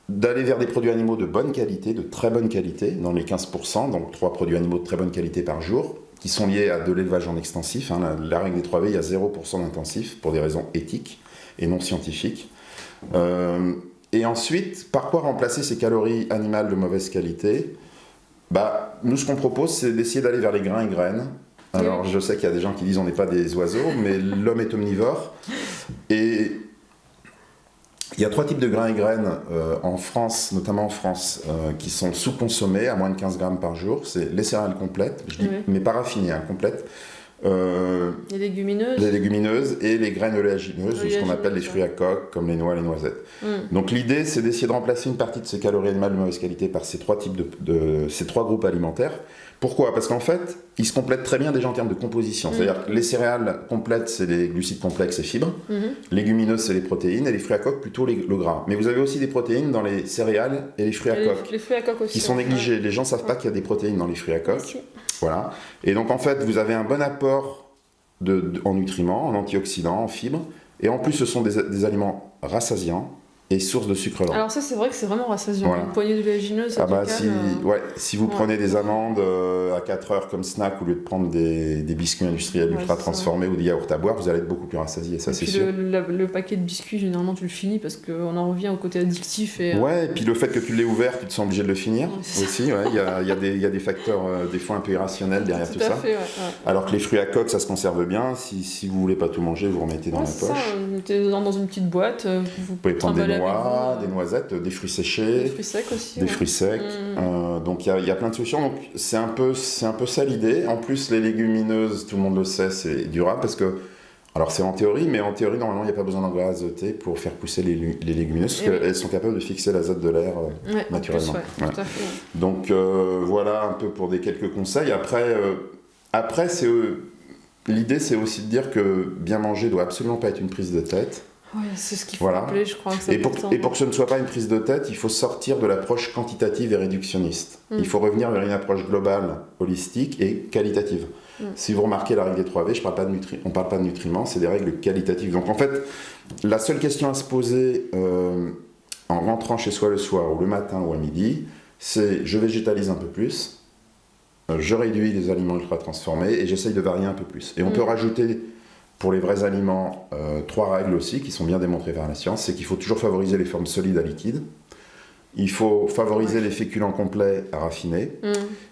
d'aller vers des produits animaux de bonne qualité, de très bonne qualité, dans les 15%, donc 3 produits animaux de très bonne qualité par jour, qui sont liés à de l'élevage en extensif. La règle des 3V, il y a 0% d'intensif, pour des raisons éthiques et non scientifiques. Et ensuite, par quoi remplacer ces calories animales de mauvaise qualité? Nous, ce qu'on propose, c'est d'essayer d'aller vers les grains et graines. Alors, je sais qu'il y a des gens qui disent on n'est pas des oiseaux, mais l'homme est omnivore. Et Il y a 3 types de grains et graines en France, notamment en France, qui sont sous-consommés à moins de 15 grammes par jour. C'est les céréales complètes, je dis, mais pas raffinées, complètes. Les légumineuses et les graines oléagineuses, ou ce qu'on appelle les fruits à coque, comme les noix, les noisettes. Donc l'idée, c'est d'essayer de remplacer une partie de ces calories animales de mauvaise qualité par ces 3 types ces 3 groupes alimentaires. Pourquoi ? Parce qu'en fait, ils se complètent très bien déjà en termes de composition. C'est-à-dire que les céréales complètes, c'est les glucides complexes et fibres. Légumineuses, c'est les protéines. Et les fruits à coque, plutôt le gras. Mais vous avez aussi des protéines dans les céréales et les fruits à coque. Les fruits à coque aussi. Qui sont négligés. Les gens ne savent pas qu'il y a des protéines dans les fruits à coque. Voilà. Et donc, en fait, vous avez un bon apport en nutriments, en antioxydants, en fibres. Et en plus, ce sont des aliments rassasiants et source de sucre lent. Alors ça, c'est vrai que c'est vraiment rassasiant. Voilà. Une poignée d'oléagineuses, ça si vous prenez des amandes à 4 heures comme snack au lieu de prendre des biscuits industriels ultra transformés ou des yaourts à boire, vous allez être beaucoup plus rassasié, ça c'est sûr. Le paquet de biscuits, généralement, tu le finis parce qu'on en revient au côté addictif. Et puis le fait que tu l'aies ouvert, tu te sens obligé de le finir aussi. Il y a des facteurs des fois un peu irrationnels derrière tout ça. Alors que les fruits à coque, ça se conserve bien. Si vous voulez pas tout manger, vous remettez dans la poche. Vous mettez dans une petite boîte. Vous pouvez prendre des noisettes, des fruits séchés, des fruits secs aussi. Des fruits secs. Donc il y a plein de solutions. Donc c'est un peu ça l'idée. En plus, les légumineuses, tout le monde le sait, c'est durable parce que, alors c'est en théorie, mais en théorie, normalement, il n'y a pas besoin d'engrais azotés pour faire pousser les légumineuses parce qu'elles sont capables de fixer l'azote de l'air naturellement. Tout à fait. Donc voilà un peu pour quelques conseils. Après l'idée, c'est aussi de dire que bien manger doit absolument pas être une prise de tête. Oui, c'est ce qu'il faut rappeler, je crois. Que et pour que ce ne soit pas une prise de tête, il faut sortir de l'approche quantitative et réductionniste. Il faut revenir vers une approche globale, holistique et qualitative. Si vous remarquez la règle des 3 V, on ne parle pas de nutriments, c'est des règles qualitatives. Donc en fait, la seule question à se poser en rentrant chez soi le soir, ou le matin ou à midi, c'est je végétalise un peu plus, je réduis les aliments ultra transformés et j'essaye de varier un peu plus. Et on peut rajouter... Pour les vrais aliments, 3 règles aussi qui sont bien démontrées par la science, c'est qu'il faut toujours favoriser les formes solides à liquides, il faut favoriser les féculents complets à raffiner,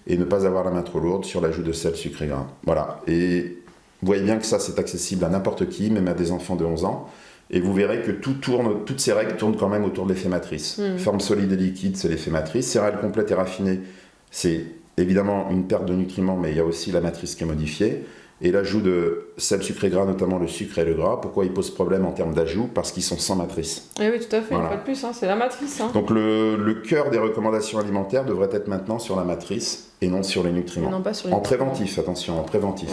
et ne pas avoir la main trop lourde sur l'ajout de sel, sucre et gras. Voilà. Et vous voyez bien que ça, c'est accessible à n'importe qui, même à des enfants de 11 ans, et vous verrez que toutes ces règles tournent quand même autour de l'effet matrice. Forme solide et liquide, c'est l'effet matrice. Céréales complètes et raffinées, c'est évidemment une perte de nutriments, mais il y a aussi la matrice qui est modifiée. Et l'ajout de sel, sucre et gras, notamment le sucre et le gras, pourquoi ils posent problème en termes d'ajout ? Parce qu'ils sont sans matrice. Et oui, tout à fait, une fois de plus, c'est la matrice. Donc le cœur des recommandations alimentaires devrait être maintenant sur la matrice et non sur les nutriments. Non, pas sur les préventif, attention, en préventif.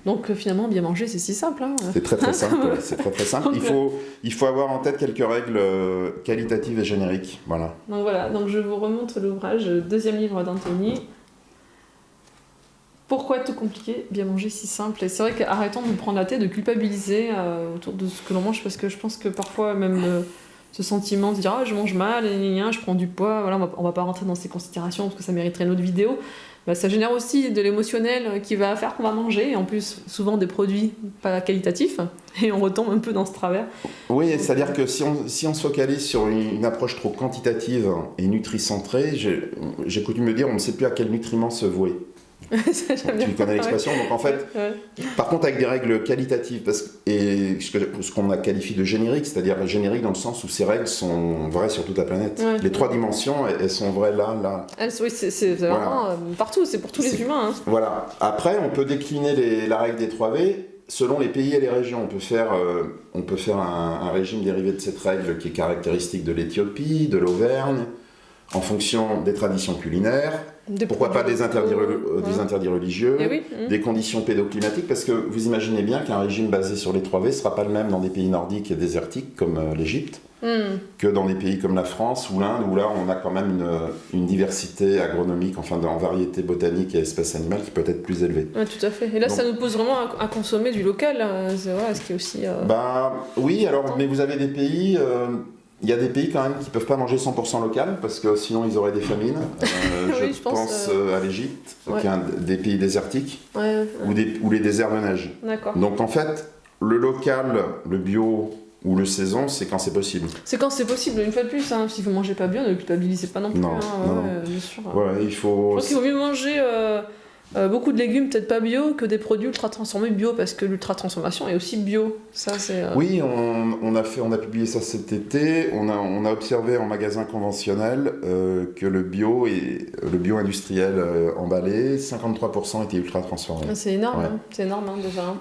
Donc finalement, bien manger, c'est si simple. C'est très très simple, c'est très très simple. Il faut avoir en tête quelques règles qualitatives et génériques. Voilà. Donc je vous remontre l'ouvrage, 2e livre d'Anthony. Pourquoi tout compliqué ? Bien manger si simple. Et c'est vrai qu'arrêtons de nous prendre la tête, de culpabiliser autour de ce que l'on mange, parce que je pense que parfois même ce sentiment de dire je mange mal, je prends du poids, on va pas rentrer dans ces considérations parce que ça mériterait une autre vidéo. Ça génère aussi de l'émotionnel qui va faire qu'on va manger, et en plus souvent des produits pas qualitatifs, et on retombe un peu dans ce travers. Oui, c'est-à-dire que si on se focalise sur une approche trop quantitative et nutricentrée, j'ai coutume me dire on ne sait plus à quel nutriment se vouer. Tu connais l'expression, donc en fait, par contre avec des règles qualitatives, et ce qu'on a qualifié de générique, c'est-à-dire générique dans le sens où ces règles sont vraies sur toute la planète. Les 3 dimensions, elles sont vraies là. Oui, c'est vraiment partout, c'est pour tous les humains. Voilà. Après, on peut décliner la règle des 3 V selon les pays et les régions. On peut faire un régime dérivé de cette règle qui est caractéristique de l'Éthiopie, de l'Auvergne, en fonction des traditions culinaires. Pourquoi pas des interdits religieux, des conditions pédoclimatiques, parce que vous imaginez bien qu'un régime basé sur les 3 V ne sera pas le même dans des pays nordiques et désertiques comme l'Égypte, que dans des pays comme la France ou l'Inde, où là on a quand même une diversité agronomique, en variété botanique et espèces animales qui peut être plus élevée. Tout à fait. Et là, ça nous pose vraiment à consommer du local, ce qui est aussi... Oui, mais vous avez des pays... Il y a des pays quand même qui ne peuvent pas manger 100% local parce que sinon ils auraient des famines. Je pense à l'Égypte, qui est des pays désertiques, ou les déserts de neige. D'accord. Donc en fait, le local, le bio ou le saison, c'est quand c'est possible. C'est quand c'est possible, une fois de plus. Si vous ne mangez pas bien, ne culpabilisez pas non plus. Non. Bien sûr. Il faut... Je pense qu'il vaut mieux manger beaucoup de légumes peut-être pas bio que des produits ultra transformés bio, parce que l'ultra transformation est aussi bio. Ça c'est. Oui, on a publié ça cet été. On a observé en magasin conventionnel que le bio industriel emballé, 53% était ultra transformé. C'est énorme, Ouais. hein. C'est énorme hein, déjà.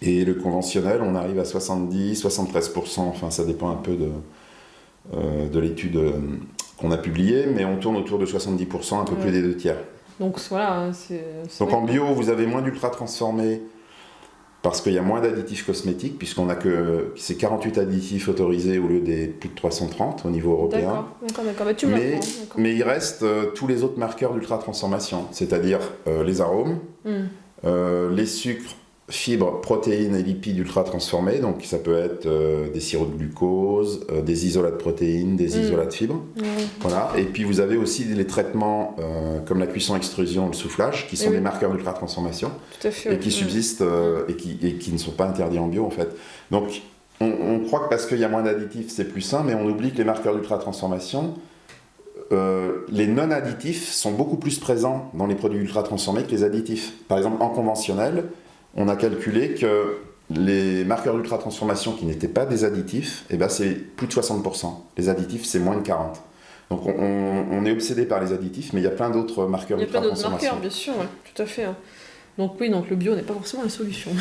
Et le conventionnel, on arrive à 70, 73%. Enfin, ça dépend un peu de l'étude qu'on a publiée, mais on tourne autour de 70%, un peu plus des 2 tiers. Donc voilà, Donc en bio, vous avez moins d'ultra transformés parce qu'il y a moins d'additifs cosmétiques, puisqu'on a que c'est 48 additifs autorisés au lieu des plus de 330 au niveau européen. D'accord. Bah, tu me l'apprends, d'accord. Mais il reste tous les autres marqueurs d'ultra transformation, c'est-à-dire les arômes, les sucres, fibres, protéines et lipides ultra transformés. Donc ça peut être des sirops de glucose, des isolats de protéines, des isolats de fibres. Voilà. Et puis vous avez aussi les traitements comme la cuisson, extrusion, le soufflage, qui sont des marqueurs d'ultra transformation et qui subsistent et qui ne sont pas interdits en bio en fait. Donc on croit que parce qu'il y a moins d'additifs c'est plus sain, mais on oublie que les marqueurs d'ultra transformation, les non-additifs sont beaucoup plus présents dans les produits ultra transformés que les additifs. Par exemple, en conventionnel, on a calculé que les marqueurs d'ultra transformation qui n'étaient pas des additifs, eh ben c'est plus de 60%. Les additifs, c'est moins de 40%. Donc on est obsédé par les additifs, mais il y a plein d'autres marqueurs d'ultra transformation. Il y a plein d'autres marqueurs, bien sûr, ouais, tout à fait. Donc oui, donc le bio n'est pas forcément la solution.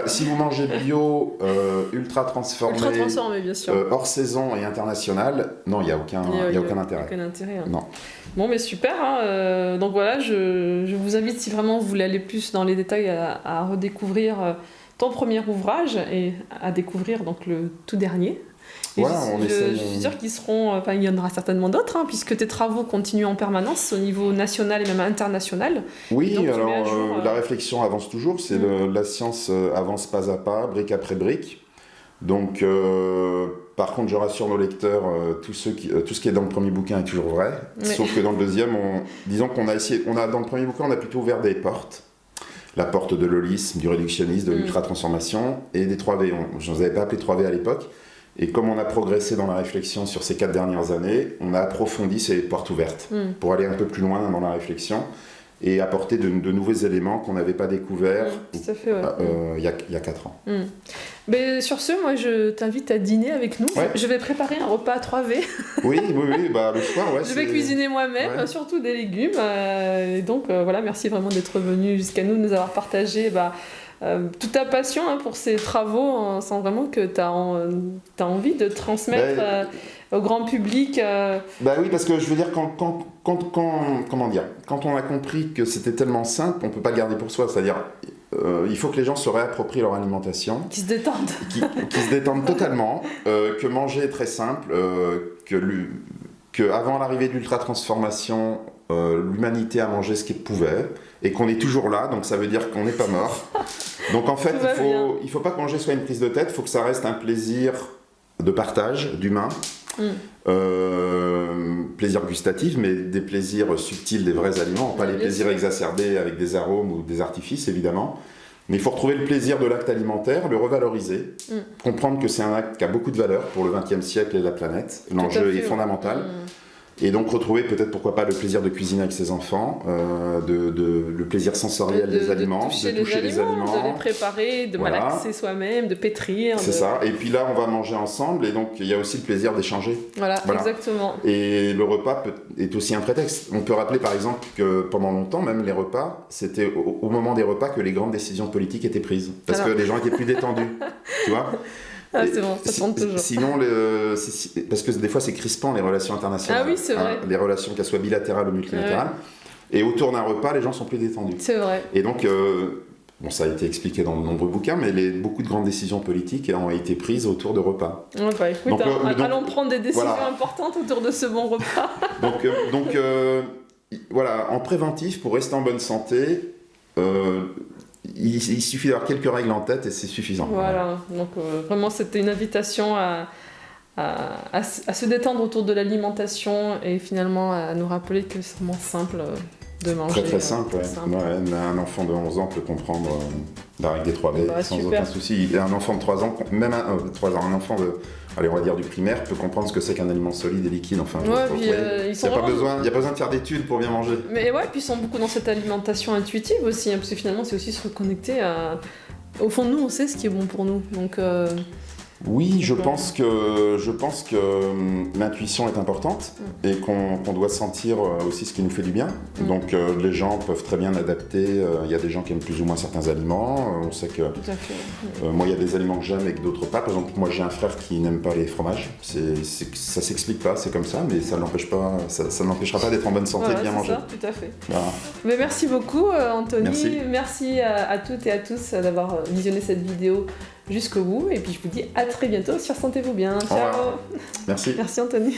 Si vous mangez bio, ultra transformé, bien sûr. hors saison et international, non, il n'y a aucun intérêt. Aucun intérêt. Hein. Non. Bon, mais super. Hein, donc voilà, je vous invite, si vraiment vous voulez aller plus dans les détails, à redécouvrir ton premier ouvrage et à découvrir donc le tout dernier. Et voilà, je suis sûre qu'ils seront... Enfin, il y en aura certainement d'autres, hein, puisque tes travaux continuent en permanence au niveau national et même international. Oui, alors la réflexion avance toujours. C'est la science avance pas à pas, brique après brique. Donc, par contre, je rassure nos lecteurs, tout ce qui est dans le premier bouquin est toujours vrai. Oui. Sauf que dans le deuxième, disons qu'on a essayé... dans le premier bouquin, on a plutôt ouvert des portes. La porte de l'holisme, du réductionnisme, de l'ultra-transformation et des 3V. Je ne les avais pas appelés 3V à l'époque. Et comme on a progressé dans la réflexion sur ces 4 dernières années, on a approfondi ces portes ouvertes pour aller un peu plus loin dans la réflexion et apporter de nouveaux éléments qu'on n'avait pas découverts il y a 4 ans. Mais sur ce, moi je t'invite à dîner avec nous. Ouais. Je vais préparer un repas à 3V. Oui, le soir, je vais cuisiner moi-même, surtout des légumes. Et donc voilà, merci vraiment d'être venu jusqu'à nous, de nous avoir partagé... toute ta passion pour ces travaux, on sent vraiment que tu as envie de transmettre au grand public. Oui, parce que je veux dire, quand on a compris que c'était tellement simple, on ne peut pas le garder pour soi. C'est-à-dire, il faut que les gens se réapproprient leur alimentation. Qui se détendent. Qui se détendent totalement, que manger est très simple, que avant l'arrivée de l'ultra-transformation, l'humanité a mangé ce qu'elle pouvait, et qu'on est toujours là, donc ça veut dire qu'on n'est pas mort. Donc en fait, il faut pas que manger soit une prise de tête, il faut que ça reste un plaisir de partage, d'humain, plaisir gustatif, mais des plaisirs subtils des vrais aliments, pas les plaisirs exacerbés avec des arômes ou des artifices, évidemment. Mais il faut retrouver le plaisir de l'acte alimentaire, le revaloriser, comprendre que c'est un acte qui a beaucoup de valeur pour le XXe siècle et la planète. L'enjeu est fondamental. Et donc retrouver peut-être, pourquoi pas, le plaisir de cuisiner avec ses enfants, le plaisir sensoriel des aliments, de toucher les aliments, de les préparer, de malaxer soi-même, de pétrir. C'est ça. Et puis là, on va manger ensemble, et donc il y a aussi le plaisir d'échanger. Voilà, exactement. Et le repas est aussi un prétexte. On peut rappeler par exemple que pendant longtemps, même les repas, c'était au moment des repas que les grandes décisions politiques étaient prises. Parce que les gens étaient plus détendus, tu vois. Ah, c'est bon, ça tourne toujours. Sinon, parce que des fois c'est crispant les relations internationales. Ah oui, c'est vrai. Les relations, qu'elles soient bilatérales ou multilatérales. Ouais. Et autour d'un repas, les gens sont plus détendus. C'est vrai. Et donc, ça a été expliqué dans de nombreux bouquins, mais beaucoup de grandes décisions politiques ont été prises autour de repas. Ouais, écoute, allons prendre des décisions importantes autour de ce bon repas. donc voilà, en préventif, pour rester en bonne santé, il suffit d'avoir quelques règles en tête et c'est suffisant. Voilà, donc vraiment c'était une invitation à se détendre autour de l'alimentation et finalement à nous rappeler que c'est vraiment simple de manger. Très simple, ouais. Un enfant de 11 ans peut comprendre Avec des 3B, sans aucun souci. Et un enfant de 3 ans, même un enfant de, allez, on va dire du primaire, peut comprendre ce que c'est qu'un aliment solide et liquide. Enfin, il n'y a pas besoin de faire d'études pour bien manger. Mais ouais, puis ils sont beaucoup dans cette alimentation intuitive aussi, hein, parce que finalement, c'est aussi se reconnecter à... Au fond de nous, on sait ce qui est bon pour nous. Donc, oui, je pense que l'intuition est importante et qu'on doit sentir aussi ce qui nous fait du bien. Donc les gens peuvent très bien adapter. Il y a des gens qui aiment plus ou moins certains aliments. On sait que tout à fait. moi, il y a des aliments que j'aime et que d'autres pas. Par exemple, moi, j'ai un frère qui n'aime pas les fromages. Ça s'explique pas, c'est comme ça, mais ça n'empêchera pas d'être en bonne santé et de bien manger. Ça, tout à fait. Voilà. Mais merci beaucoup, Anthony. Merci à toutes et à tous d'avoir visionné cette vidéo jusqu'au bout, et puis je vous dis à très bientôt sur Sentez-vous bien. Ciao. Merci. Merci Anthony.